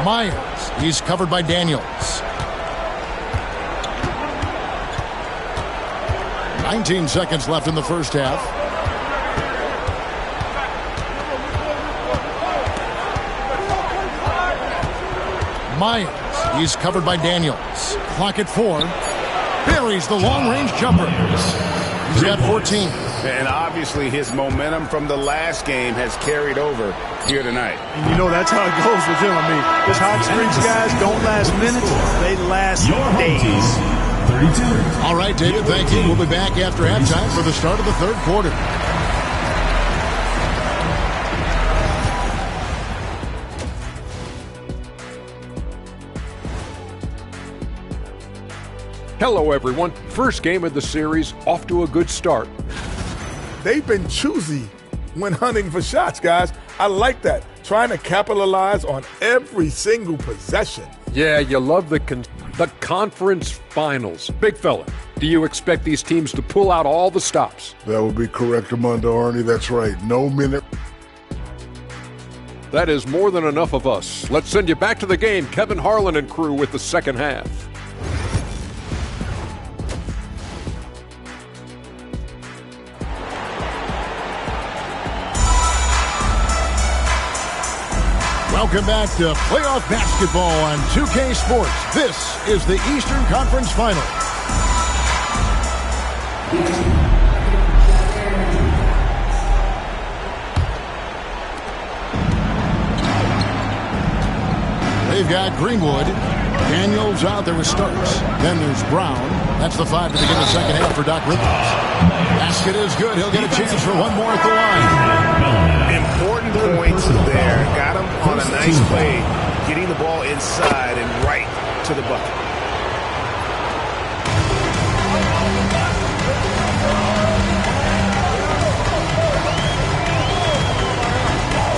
Myers, he's covered by Daniels. 19 seconds left in the first half. Myers, he's covered by Daniels. Clock at 4. Buries the long-range jumper. He's got 14.
And obviously his momentum from the last game has carried over here tonight.
And you know, that's how it goes with him. I mean, his hot streaks, guys, don't last minutes. They last days.
32.
All right, David, thank you. We'll be back after halftime for the start of the 3rd quarter.
Hello, everyone. First game of the series, off to a good start.
They've been choosy when hunting for shots, guys. I like that. Trying to capitalize on every single possession.
Yeah, you love the conference finals. Big fella, do you expect these teams to pull out all the stops?
That would be correct, Armando Arnie. That's right. No minute.
That is more than enough of us. Let's send you back to the game, Kevin Harlan and crew with the second half.
Welcome back to playoff basketball on 2K Sports. This is the Eastern Conference Final. They've got Greenwood. Daniels out there with Starks. Then there's Brown. That's the 5 to begin the second half for Doc Rivers. Basket is good. He'll get a chance for one more at the line.
Important points there. Got him on a nice play, getting the ball inside and right to the bucket.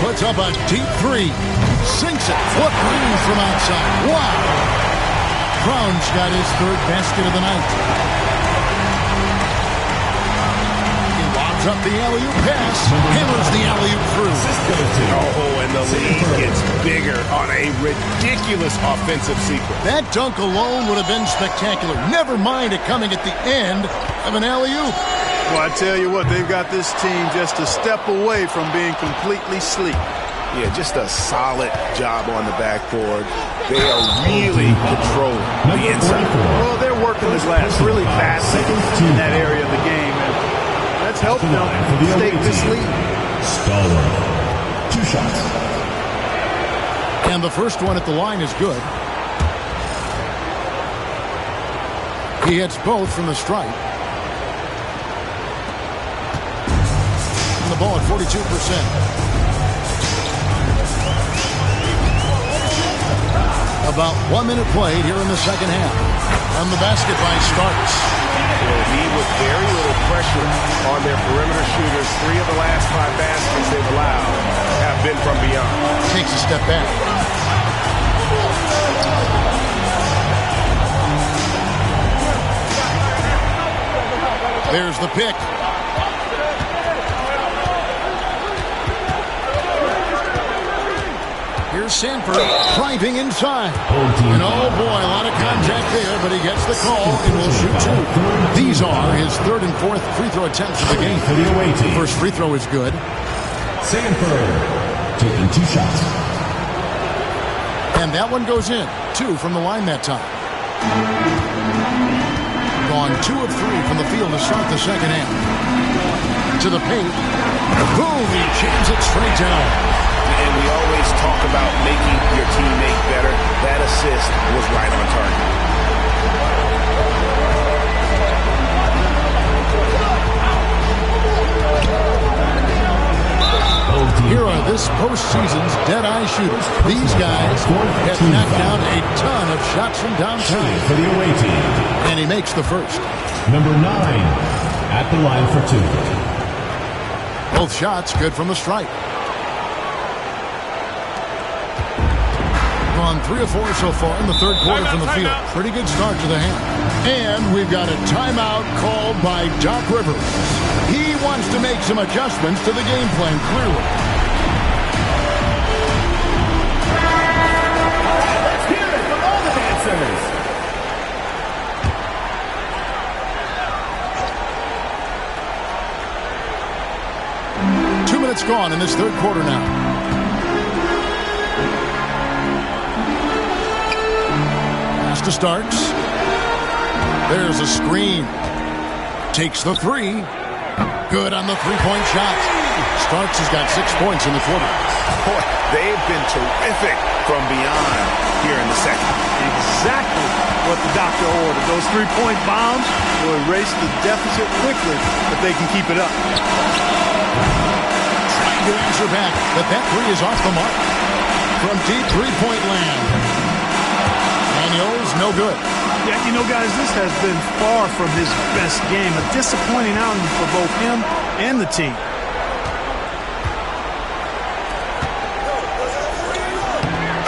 Puts up a deep 3. Sinks it. What range from outside. Wow. Brown's got his third basket of the night. He lobs up the alley-oop pass. Hammers the alley-oop through.
Oh, and the lead gets bigger on a ridiculous offensive sequence.
That dunk alone would have been spectacular. Never mind it coming at the end of an alley-oop.
Well, I tell you what, they've got this team just a step away from being completely sleek.
Yeah, just a solid job on the backboard. They are really controlling the inside.
Well, they're working the glass really fast in that area of the game, and that's helped them stake this lead.
Stallworth. 2 shots.
And the first one at the line is good. He hits both from the stripe. And the ball at 42%. About 1 minute played here in the second half. On the basket by Starks.
Lead with very little pressure on their perimeter shooters. 3 of the last 5 baskets they've allowed have been from beyond.
Takes a step back. There's the pick. Here's Sanford driving inside. And oh boy, a lot of contact there, but he gets the call and will shoot 2. These are his third and fourth free throw attempts of the game. First free throw is good.
Sanford taking 2 shots.
And that one goes in. 2 from the line that time. Gone 2 of 3 from the field to start the second half. To the paint. Boom, he jams it straight down.
And we always talk about making your teammate better. That assist was right on target.
Here are this postseason's dead-eye shooters. These guys have knocked down a ton of shots from downtown.
For the away team.
And he makes the first.
Number 9 at the line for 2.
Both shots good from the stripe. On 3 of 4 so far in the third quarter from the field. Pretty good start to the half. And we've got a timeout called by Doc Rivers. He wants to make some adjustments to the game plan, clearly.
Let's hear it from all the dancers.
Minutes gone in this third quarter now. Pass to Starks. There's a screen. Takes the 3. Good on the three-point shot. Starks has got 6 points in the quarter.
Boy, they've been terrific from beyond here in the second.
Exactly what the doctor ordered. Those three-point bombs will erase the deficit quickly if they can keep it up.
Trying to answer back, but that 3 is off the mark. From deep three-point land. Daniels, no good.
Yeah, you know, guys, this has been far from his best game. A disappointing outing for both him and the team.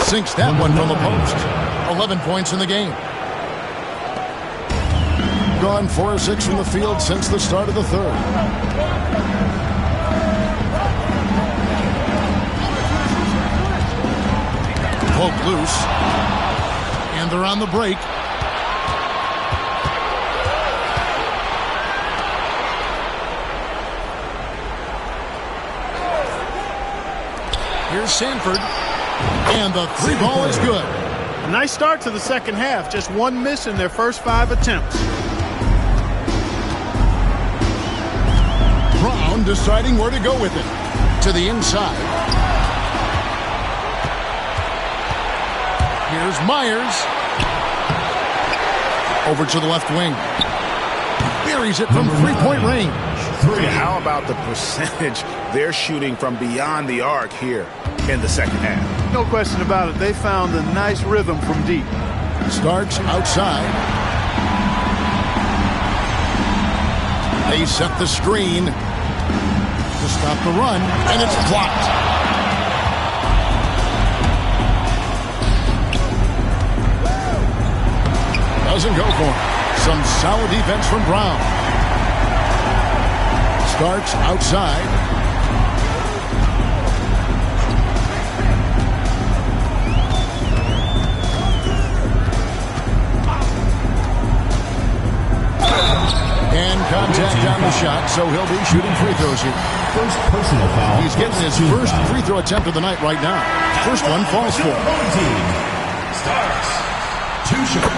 Sinks that one from the post. 11 points in the game. Gone 4 of 6 from the field since the start of the third. Poked loose. And they're on the break. Here's Sanford. And the 3 ball is good.
A nice start to the second half. Just 1 miss in their first 5 attempts.
Brown deciding where to go with it. To the inside. Here's Myers. Over to the left wing. Buries it from three-point range.
How about the percentage they're shooting from beyond the arc here in the second half?
No question about it. They found a nice rhythm from deep.
Starks outside. They set the screen to stop the run, and it's blocked. Doesn't go for him. Some solid defense from Brown. Starks outside. And contact on the shot, so he'll be shooting free throws here.
First personal foul.
He's getting his first free throw attempt of the night right now. First one falls for him.
Starks. 2 short.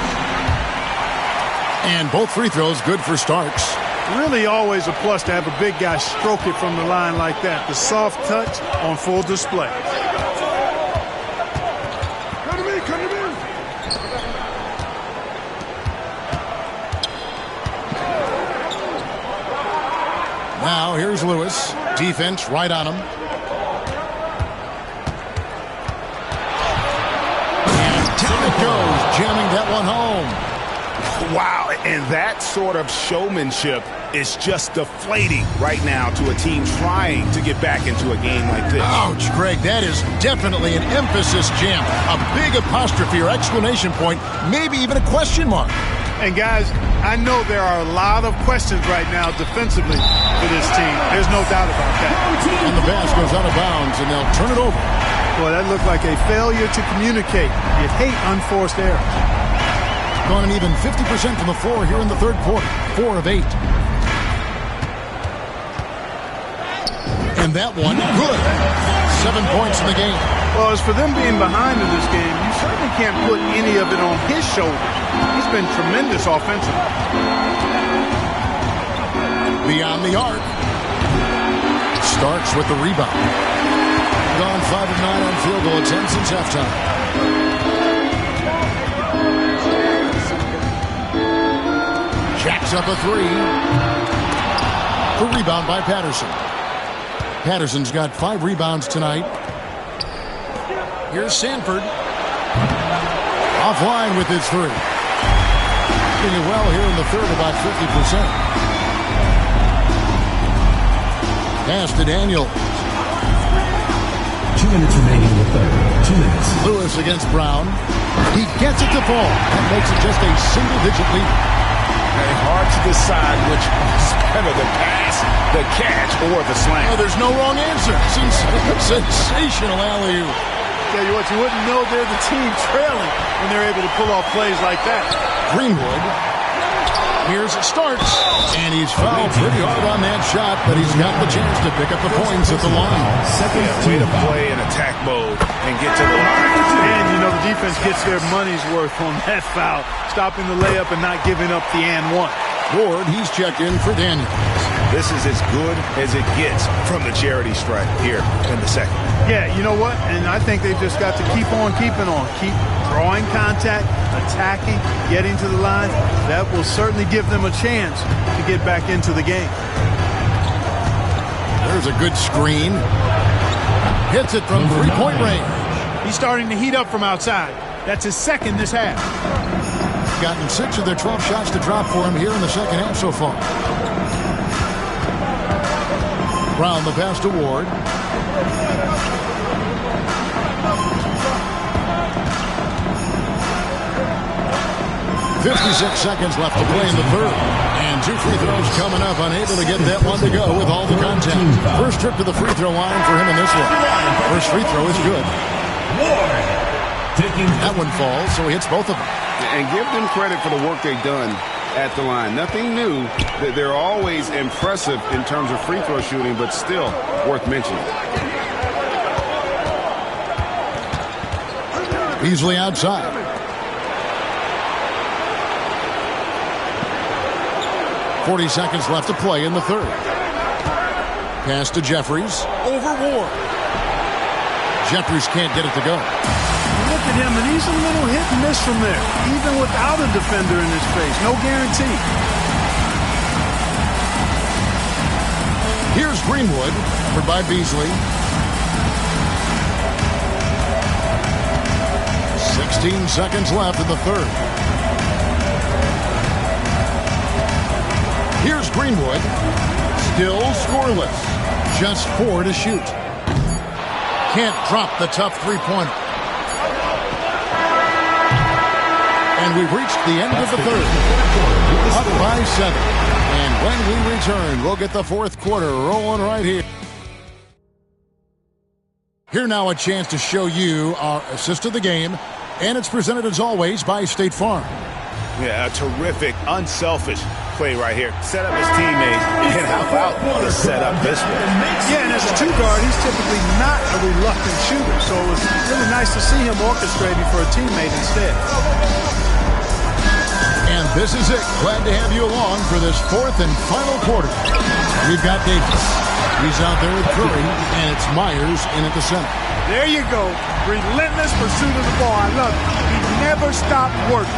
And both free throws good for Starks.
Really always a plus to have a big guy stroke it from the line like that. The soft touch on full display.
Come to me, come to me.
Now here's Lewis. Defense right on him. And down it goes, jamming that one home.
Wow, and that sort of showmanship is just deflating right now to a team trying to get back into a game like this.
Ouch, Greg, that is definitely an emphasis jam. A big apostrophe or exclamation point, maybe even a question mark.
And guys, I know there are a lot of questions right now defensively for this team. There's no doubt about that.
And the pass goes out of bounds, and they'll turn it over.
Boy, that looked like a failure to communicate. You hate unforced errors.
Gone an even 50% from the floor here in the third quarter. 4 of 8. And that one, good. 7 points in the game.
Well, as for them being behind in this game, you certainly can't put any of it on his shoulders. He's been tremendous offensively.
Beyond the arc. Starks with the rebound. Gone 5 of 9 on field goal attempts since halftime. Jacks up a 3. The rebound by Patterson. Patterson's got 5 rebounds tonight. Here's Sanford. Offline with his 3. Doing well here in the third, about 50%. Pass to Daniel.
2 minutes remaining in the third. 2 minutes.
Lewis against Brown. He gets it to fall. That makes it just a single-digit lead.
Hard to decide which is better, the pass, the catch, or the slam.
Oh, there's no wrong answer. Sensational alley-oop.
Tell you what, you wouldn't know they're the team trailing when they're able to pull off plays like that.
Greenwood. Here's Starks. And he's fouled pretty hard on that shot, but he's got the chance to pick up the points at the line.
Way to play in attack mode and get to the line.
And, you know, the defense gets their money's worth on that foul, stopping the layup and not giving up the and one.
Ward, he's checked in for Daniels.
This is as good as it gets from the charity stripe here in the second.
Yeah, you know what? And I think they've just got to keep on keeping on. Keep drawing contact, attacking, getting to the line. That will certainly give them a chance to get back into the game.
There's a good screen. Hits it from three-point range.
He's starting to heat up from outside. That's his second this half.
Gotten 6 of their 12 shots to drop for him here in the second half so far. Brown the pass to Ward. .56 seconds left to play in the third. And 2 free throws coming up. Unable to get that one to go with all the contact. First trip to the free throw line for him in this one. First free throw is good. That one falls, so he hits both of them.
And give them credit for the work they've done at the line. Nothing new. They're always impressive in terms of free throw shooting, but still worth mentioning.
Beasley outside. .40 seconds left to play in the third. Pass to Jeffries. Over Ward. Jeffries can't get it to go.
Look at him, and he's a little hit and miss from there, even without a defender in his face. No guarantee.
Here's Greenwood, covered by Beasley. 16 seconds left in the third. Here's Greenwood. Still scoreless. Just 4 to shoot. Can't drop the tough three-pointer. And we've reached the end of the third. Up by 7. And when we return, we'll get the fourth quarter rolling right here. Here now a chance to show you our assist of the game. And it's presented as always by State Farm.
Yeah, a terrific, unselfish play right here. Set up his teammates, and how about the setup this way?
Yeah, and as a two guard, he's typically not a reluctant shooter, so it was really nice to see him orchestrating for a teammate instead.
And this is it. Glad to have you along for this fourth and final quarter. We've got Davis. He's out there with Curry, and it's Myers in at the center.
There you go. Relentless pursuit of the ball. I love it. He never stopped working.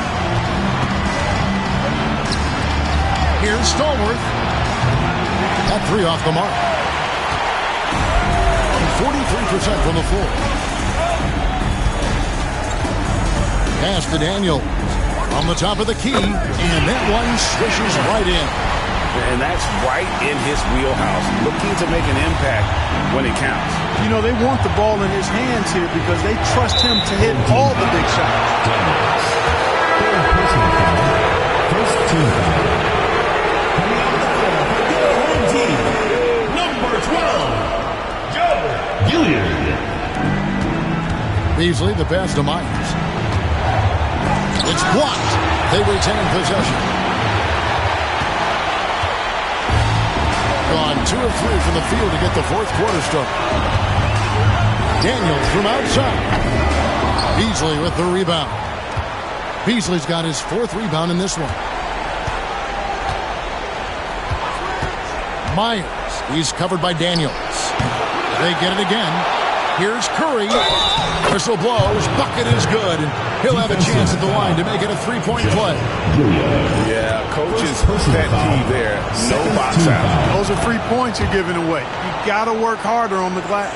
Here's Stallworth. That three off the mark. 43% from the floor. Pass to Daniel. On the top of the key. And that one swishes right in.
And that's right in his wheelhouse. Looking to make an impact when it counts.
You know, they want the ball in his hands here because they trust him to hit all the big shots.
First team foul.
Beasley, the pass to Myers. It's blocked. They retain possession. Gone 2 of 3 from the field to get the fourth quarter started. Daniels from outside. Beasley with the rebound. Beasley's got his fourth rebound in this one. Myers. He's covered by Daniels. They get it again. Here's Curry. Whistle blows. Bucket is good. And he'll have a chance at the line to make it a three-point play.
Yeah, coach's pet peeve there. No box out.
Those are 3 points you're giving away. You got to work harder on the glass.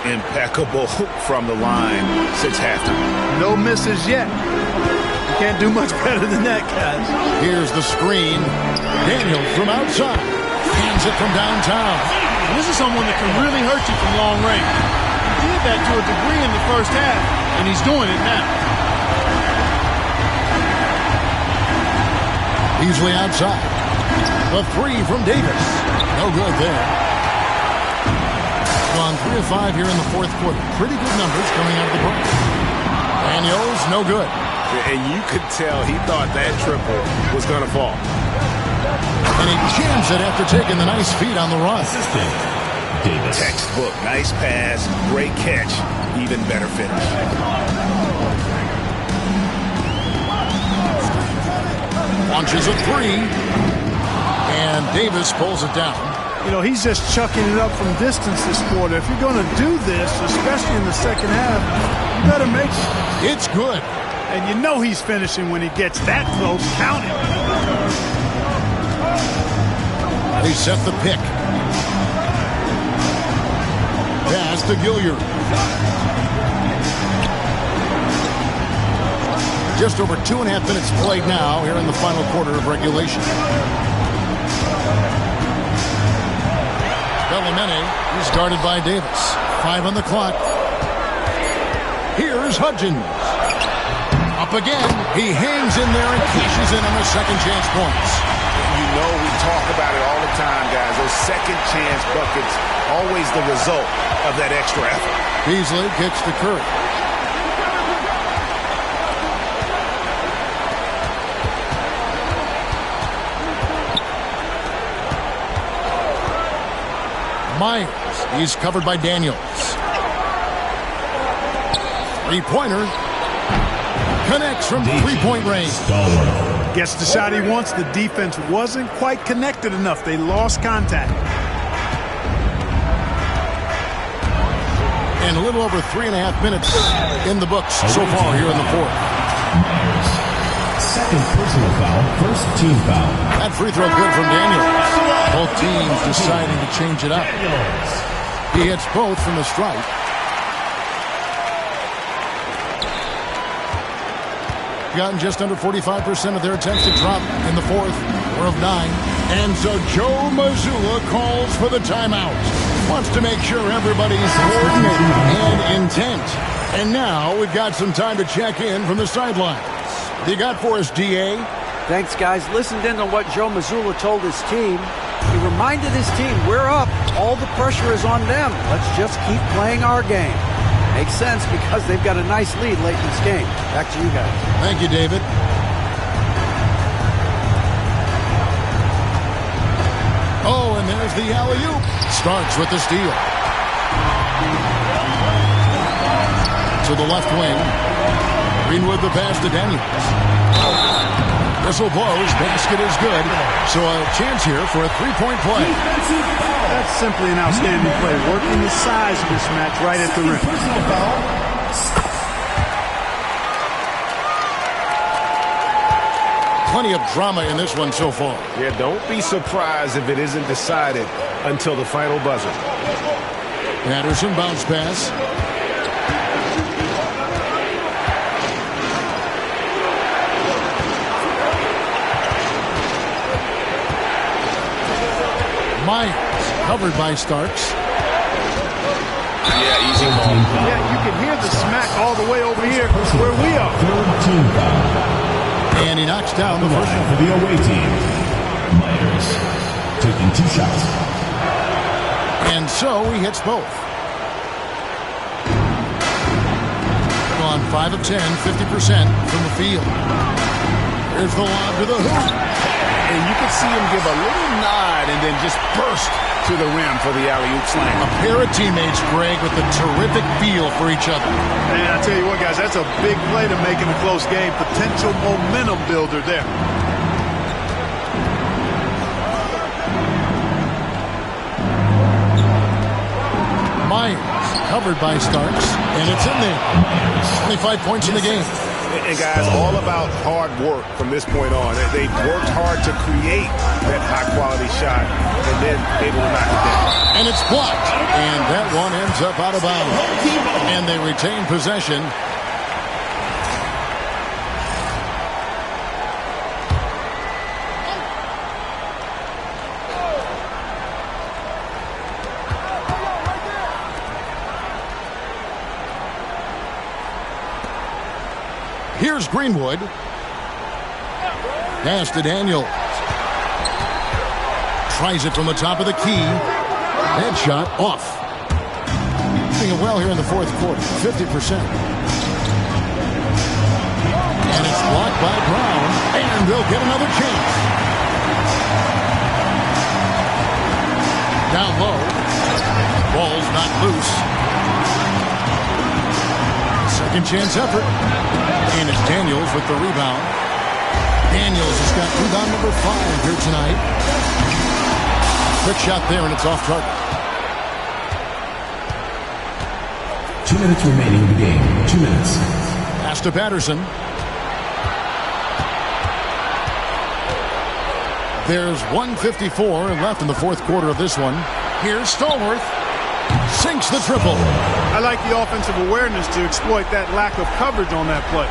Impeccable from the line since halftime.
No misses yet. You can't do much better than that, guys.
Here's the screen. Daniel from outside. Hands it from downtown.
This is someone that can really hurt you from long range. He did that to a degree in the first half, and he's doing it now.
Beasley outside. The three from Davis. No good there. On 3 of 5 here in the fourth quarter. Pretty good numbers coming out of the break. Daniels, no good.
And you could tell he thought that triple was going to fall.
And he jams it after taking the nice feed on the run.
Davis.
Textbook. Nice pass. Great catch. Even better finish.
Launches a three. And Davis pulls it down.
You know, he's just chucking it up from distance this quarter. If you're going to do this, especially in the second half, you better make it.
It's good.
And you know he's finishing when he gets that close. Count it.
They set the pick. Pass to Gilliard. Just over 2.5 minutes played now here in the final quarter of regulation. Bellamene is guarded by Davis. 5 on the clock. Here's Hudgens. Up again. He hangs in there and cashes in on the second chance points.
You know we talk about it all the time, guys. Those second chance buckets, always the result of that extra effort.
Beasley kicks to Curry. Myers, he's covered by Daniels. Three-pointer. Connects from three-point range.
Gets the shot he wants. The defense wasn't quite connected enough. They lost contact.
And a little over 3.5 minutes in the books so far here in the fourth.
Myers. Second personal foul. First team foul.
That free throw good from Daniels. Both teams deciding to change it up. He hits both from the stripe. Gotten just under 45% of their attempts to drop in the fourth, 4 of 9. And so Joe Mazzulla calls for the timeout. Wants to make sure everybody's coordinated and intent. And now we've got some time to check in from the sidelines. You got for us, DA?
Thanks, guys. Listened in on what Joe Mazzulla told his team. He reminded his team, we're up. All the pressure is on them. Let's just keep playing our game. Makes sense because they've got a nice lead late in this game. Back to you guys.
Thank you, David. Oh, and there's the alley-oop. Starks with the steal. To the left wing. Greenwood the pass to Daniels. Whistle blows. Basket is good. So a chance here for a three-point play.
That's simply an outstanding play. Working the size mismatch right at the rim.
Plenty of drama in this one so far.
Yeah, don't be surprised if it isn't decided until the final buzzer.
Patterson bounce pass. Myers covered by Starks.
Yeah, easy ball.
Yeah, you can hear the smack all the way over here where we are.
And he knocks down the first
For the away team, Myers taking 2 shots.
And so he hits both. On 5 of 10, 50% from the field. Here's the lob to the hoop.
And you can see him give a little nod and then just burst to the rim for the alley-oop slam.
A pair of teammates, Greg, with a terrific feel for each other.
And I tell you what, guys, that's a big play to make in a close game. Potential momentum builder there.
Myers covered by Starks, and it's in there. 25 points in the game.
And guys, all about hard work from this point on. They've worked hard to create that high-quality shot, and then able to knock it down.
And it's blocked. And that one ends up out of bounds. And they retain possession. Here's Greenwood. Pass to Daniels. Tries it from the top of the key. Head shot off. Doing it well here in the fourth quarter. 50%. And it's blocked by Brown. And they'll get another chance. Down low. Ball's not loose. Second chance effort. And it's Daniels with the rebound. Daniels has got rebound number 5 here tonight. Quick shot there, and it's off target.
2 minutes remaining in the game. 2 minutes.
Pass to Patterson. There's 1:54 left in the fourth quarter of this one. Here's Stallworth. Sinks the triple.
I like the offensive awareness to exploit that lack of coverage on that play.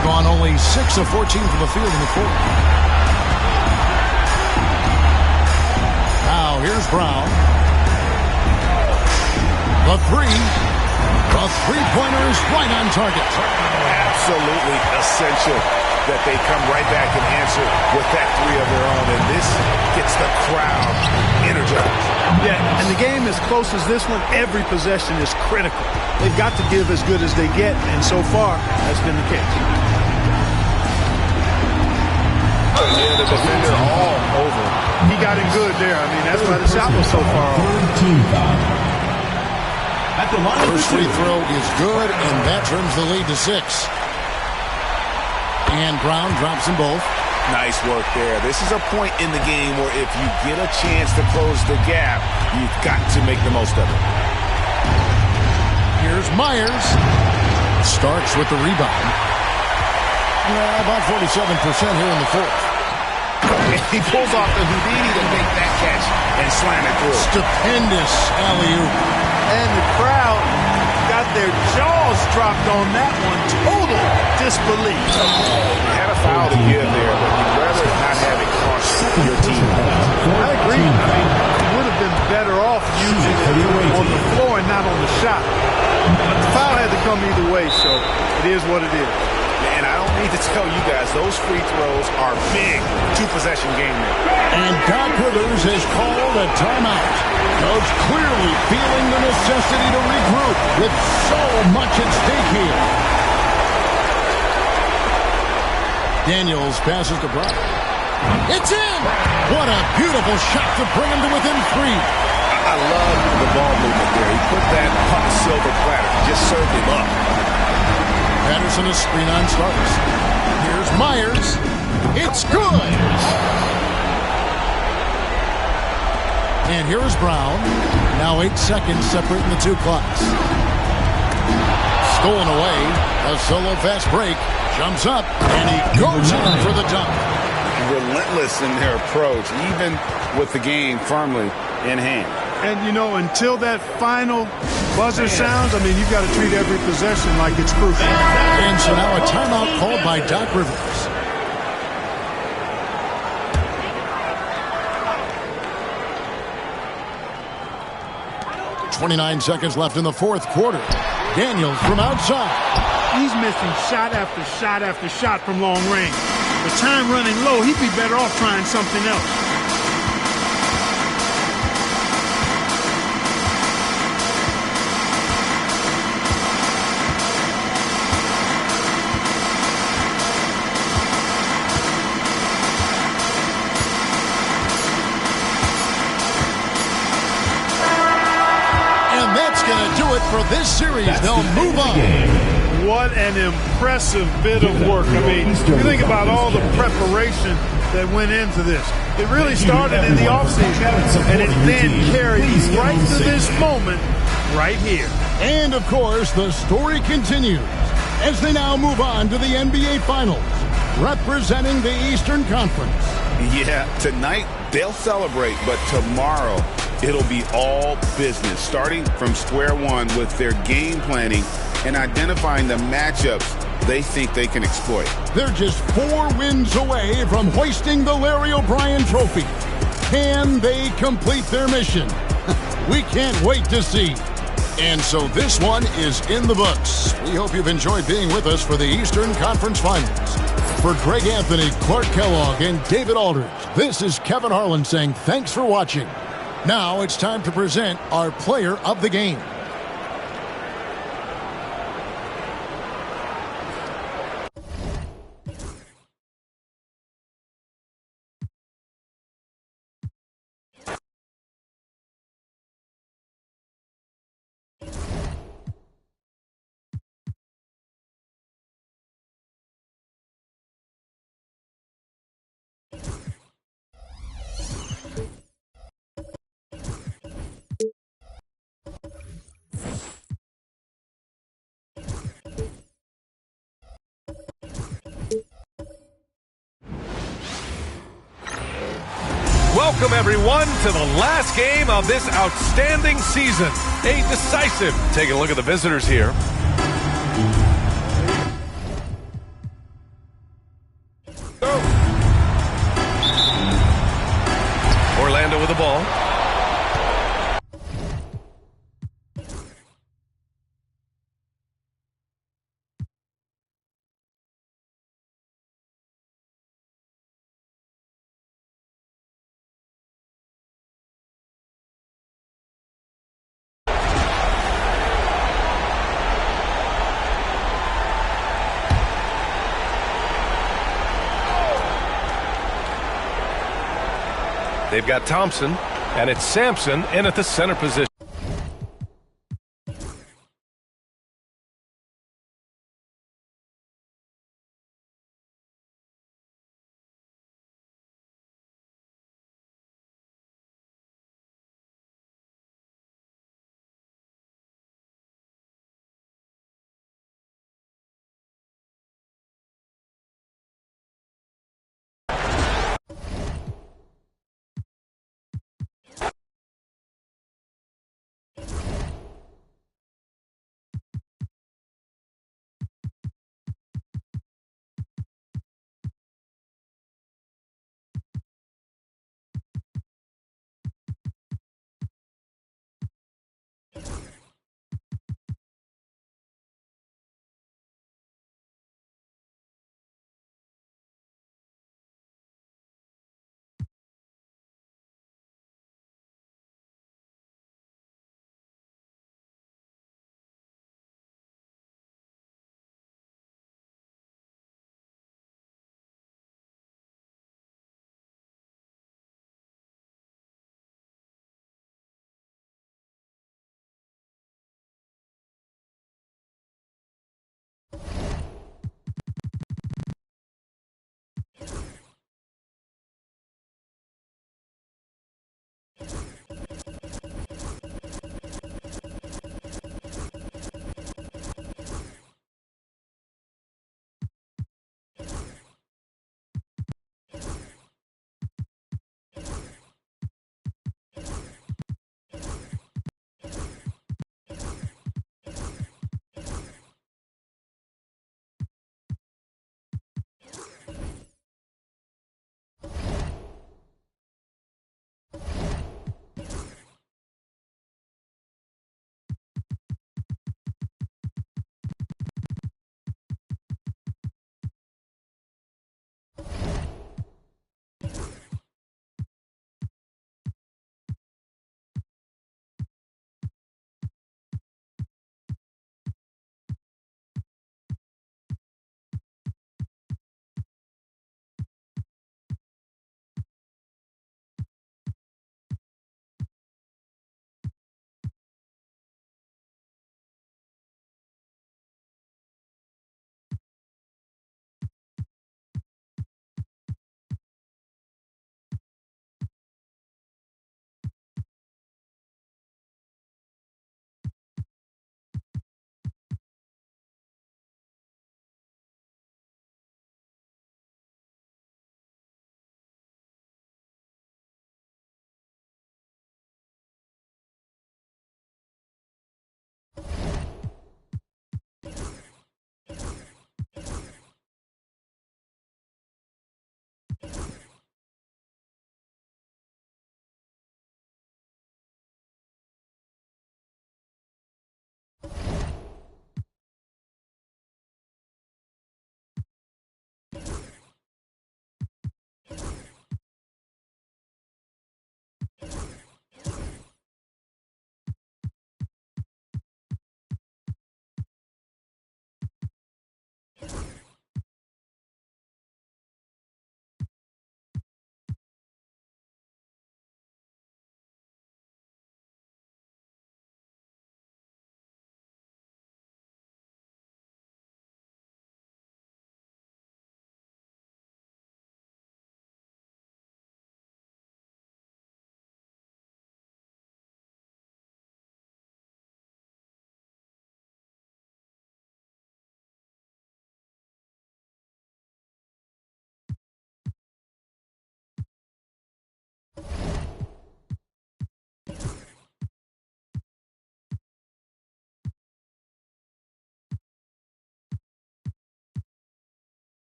Gone only 6 of 14 from the field in the fourth. Now here's Brown. The three-pointer is right on target.
Absolutely essential that they come right back and answer with that 3 of their own, and this gets the crowd energized.
Yeah, and the game as close as this one, every possession is critical. They've got to give as good as they get, and so far, that's been the case.
Yeah, the defender all over.
He got in good there. I mean, that's why the shot was so far off.
First free throw is good, and that turns the lead to 6. And Brown drops them both.
Nice work there. This is a point in the game where if you get a chance to close the gap, you've got to make the most of it.
Here's Myers. Starks with the rebound. About 47% here in the fourth.
He pulls off the Houdini to make that catch and slam it through.
Stupendous alley-oop.
And the crowd got their jaws dropped on that one. Total disbelief.
You had a foul to give there, but you'd rather not have it cost your team.
I agree. I mean, you would have been better off using it on the floor and not on the shot. But the foul had to come either way, so it is what it is.
And I don't
need to tell you guys, those free throws are big two-possession game there.
And Doc Rivers has called a timeout. Coach clearly feeling the necessity to regroup with so much at stake here. Daniels passes to Brown. It's in! What a beautiful shot to bring him to within 3.
I love the ball movement there. He put that on a silver platter. Just served him up.
Patterson a screen on starts. Here's Myers. It's good! And here's Brown. Now 8 seconds separating the two clocks. Stolen away. A solo fast break. Jumps up. And he goes in for the dunk.
Relentless in their approach, even with the game firmly in hand.
And, you know, until that final buzzer sounds, I mean, you've got to treat every possession like it's crucial.
And so now a timeout called by Doc Rivers. .29 seconds left in the fourth quarter. Daniels from outside.
He's missing shot after shot after shot from long range. With time running low, he'd be better off trying something else.
And that's going to do it for this series. They'll move on.
What an impressive bit of work. I mean, you think about all the preparation that went into this. It really started in the offseason, and it then carried right to this moment right here.
And, of course, the story continues as they now move on to the NBA Finals, representing the Eastern Conference.
Yeah, tonight they'll celebrate, but tomorrow it'll be all business, starting from square one with their game planning and identifying the matchups they think they can exploit.
They're just 4 wins away from hoisting the Larry O'Brien Trophy. Can they complete their mission? We can't wait to see. And so this one is in the books. We hope you've enjoyed being with us for the Eastern Conference Finals. For Greg Anthony, Clark Kellogg, and David Aldridge, this is Kevin Harlan saying thanks for watching. Now it's time to present our player of the game.
Welcome, everyone, to the last game of this outstanding season. A decisive. Take a look at the visitors here. Orlando with the ball. They've got Thompson, and it's Sampson in at the center position.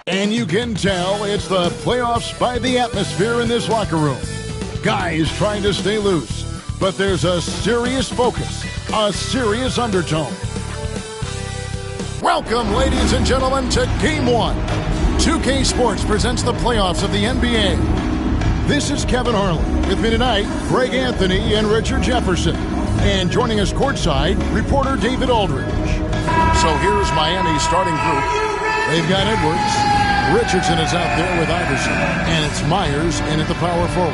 And you can tell it's the playoffs by the atmosphere in this locker room. Guys trying to stay loose, but there's a serious focus, a serious undertone. Welcome, ladies and gentlemen, to Game 1. 2K Sports presents the playoffs of the NBA. This is Kevin Harlan. With me tonight, Greg Anthony and Richard Jefferson. And joining us courtside, reporter David Aldridge. So here's Miami's starting group. They've got Edwards. Richardson is out there with Iverson. And it's Myers in at the power forward.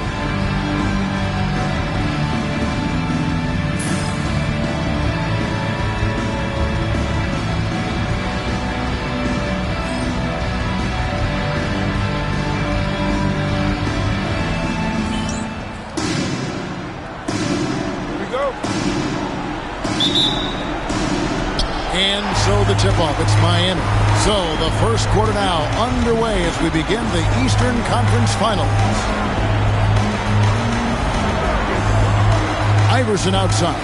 And so the tip-off, it's Miami. So the first quarter now underway as we begin the Eastern Conference Finals. Iverson outside.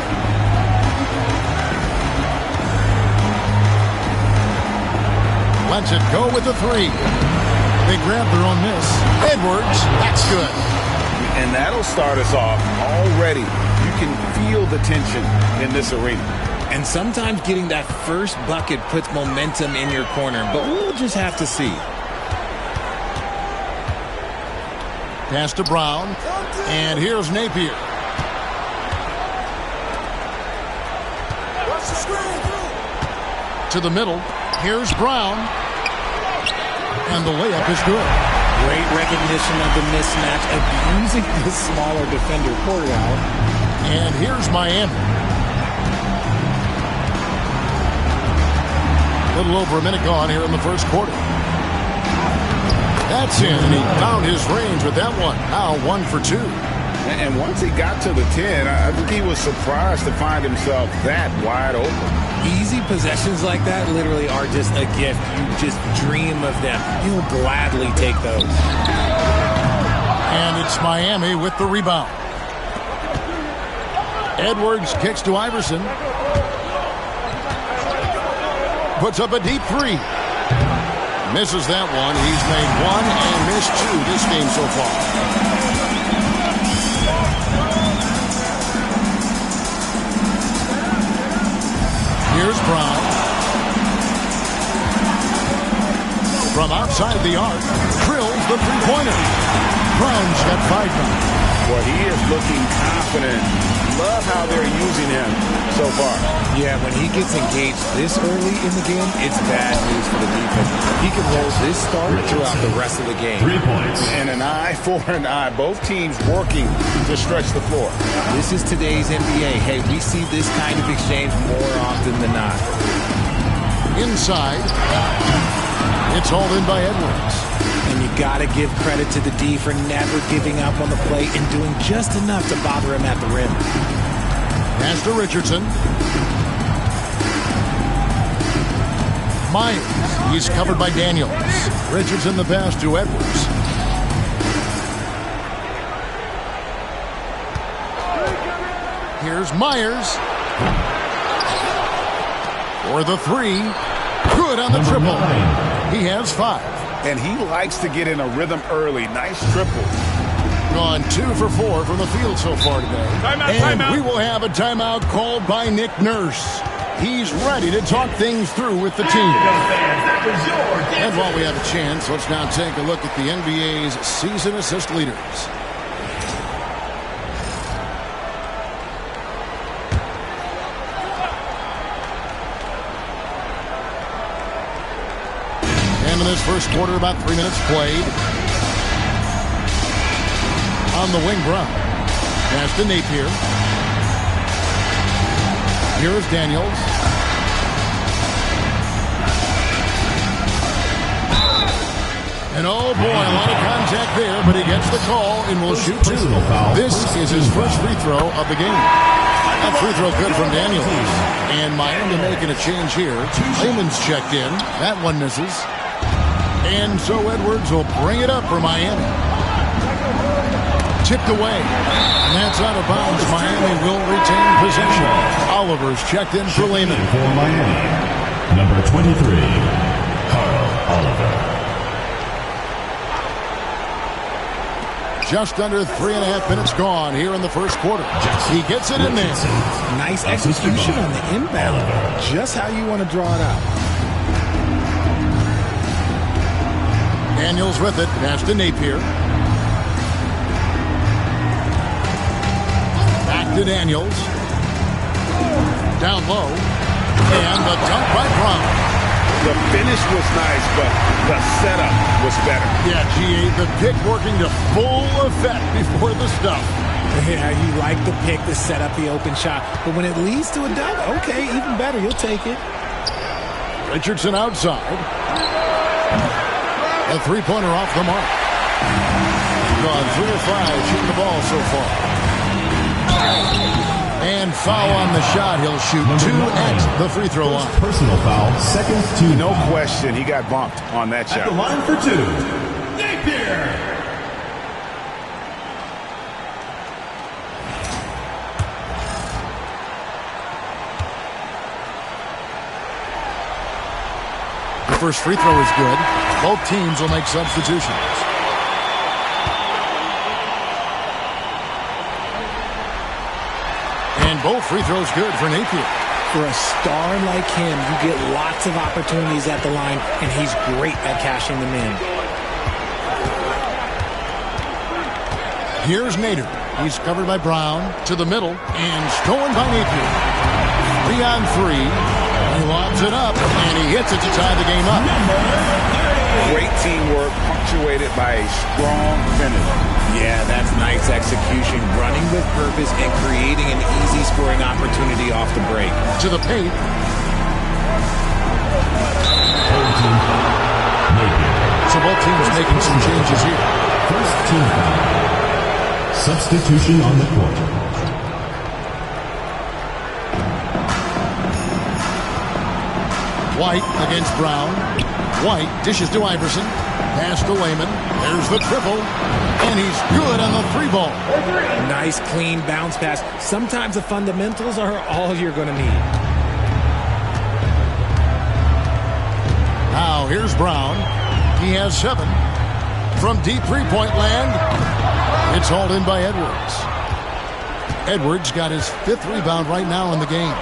Lets it go with the three. They grab their own miss. Edwards, that's good.
And that'll start us off already. You can feel the tension in this arena.
And sometimes getting that first bucket puts momentum in your corner, but we'll just have to see.
Pass to Brown, and here's Napier. To the middle, here's Brown, and the layup is good.
Great recognition of the mismatch, abusing the smaller defender Cordell.
And here's Miami. A little over a minute gone here in the first quarter. That's in, and he found his range with that one. Now 1 for 2.
And once he got to the 10, I think he was surprised to find himself that wide open.
Easy possessions like that literally are just a gift. You just dream of them. You'll gladly take those.
And it's Miami with the rebound. Edwards kicks to Iverson. Puts up a deep 3. Misses that one. He's made 1 and missed 2 this game so far. Here's Brown. From outside the arc, drills the three-pointer. Brown's got 5 now.
Well, he is looking confident. Love how they're using him so far.
Yeah, when he gets engaged this early in the game, it's bad news for the defense. He can roll this start throughout the rest of the game.
3 points.
And an eye for an eye. Both teams working to stretch the floor.
This is today's NBA. Hey, we see this kind of exchange more often than not.
Inside. It's hauled in by Edwards.
And you got to give credit to the D for never giving up on the play and doing just enough to bother him at the rim.
Pass to Richardson. Myers. He's covered by Daniels. Richardson the pass to Edwards. Here's Myers. For the 3. Good on the triple. He has 5.
And he likes to get in a rhythm early. Nice triple.
Gone 2 for 4 from the field so far today.
Timeout.
We will have a timeout called by Nick Nurse. He's ready to talk things through with the team. And while we have a chance, let's now take a look at the NBA's season assist leaders. In this first quarter, about 3 minutes played. On the wing, Brown. Pass to Napier. Here's Daniels. And oh boy, a lot of contact there, but he gets the call and will shoot 2. This is his first free throw of the game. That free throw good from Daniels. And Miami making a change here. Lehman's checked in. That one misses. And so Edwards will bring it up for Miami. Tipped away. And that's out of bounds. Miami will retain possession. Oliver's checked in for Lehman.
For Miami, number 23, Carl Oliver.
Just under 3.5 minutes gone here in the first quarter. He gets it in there.
Nice execution on the inbound. Just how you want to draw it out.
Daniels with it. Pass to Napier. Back to Daniels. Down low. And the dunk by Brown.
The finish was nice, but the setup was better.
Yeah, GA, the pick working to full effect before the stuff.
Yeah, you like the pick to set up the open shot. But when it leads to a dunk, okay, even better. You'll take it.
Richardson outside. A three-pointer off the mark. Gone 3 of 5 shooting the ball so far. And foul on the shot. He'll shoot 2 at the free throw line.
Personal foul, second team.
No question, he got bumped on that shot.
At the line for 2, Napier.
first free throw is good. Both teams will make substitutions. And both free throws good for Napier.
For a star like him, you get lots of opportunities at the line, and he's great at cashing them in.
Here's Nader. He's covered by Brown to the middle and stolen by Napier. 3 on 3. He lobs it up and he hits it to tie the game up.
Great teamwork punctuated by a strong finish.
Yeah, that's nice execution, running with purpose and creating an easy scoring opportunity off the break.
To the paint. So both teams making some changes here.
First team foul. Substitution on the court.
White against Brown. White dishes to Iverson. Pass to Layman. There's the triple. And he's good on the 3-ball.
Nice, clean bounce pass. Sometimes the fundamentals are all you're going to need.
Now here's Brown. He has 7. From deep three-point land, it's hauled in by Edwards. Edwards got his 5th rebound right now in the game.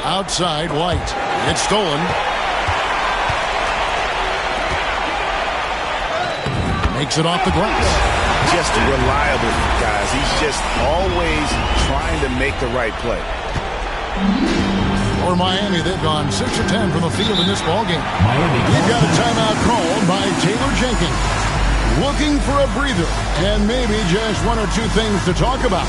Outside, White. It's stolen. Makes it off the glass.
Just reliable, guys. He's just always trying to make the right play.
For Miami, they've gone 6 of 10 from the field in this ballgame. We've got a timeout called by Taylor Jenkins. Looking for a breather and maybe just 1 or 2 things to talk about.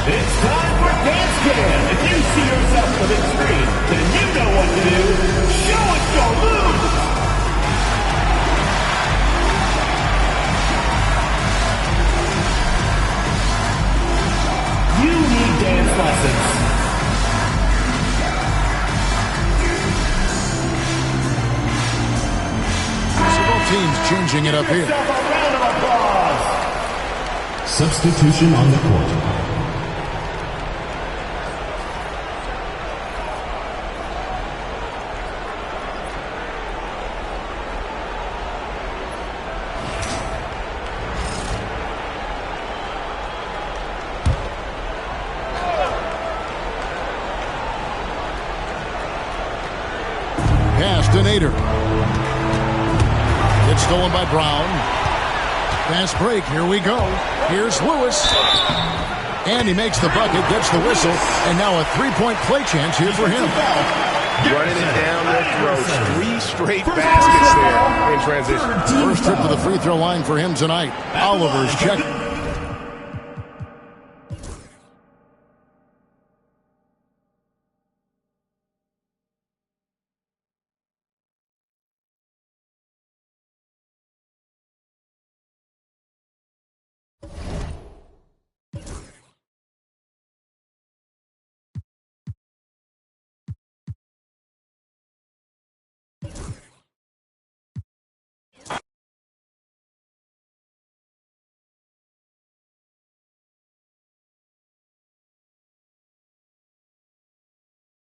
It's time for Dance Jam. If you see yourself on the big screen, then you know what to do. Show us your moves. You need dance lessons.
So both teams changing it up here.
A round of applause. Substitution on the court.
Pass to Nader. It's stolen by Brown. Fast break. Here we go. Here's Lewis. And he makes the bucket, gets the whistle, and now a 3-point play chance here for him.
Running it down their throats. 3 straight baskets there in transition.
First trip to the free throw line for him tonight. Oliver's checked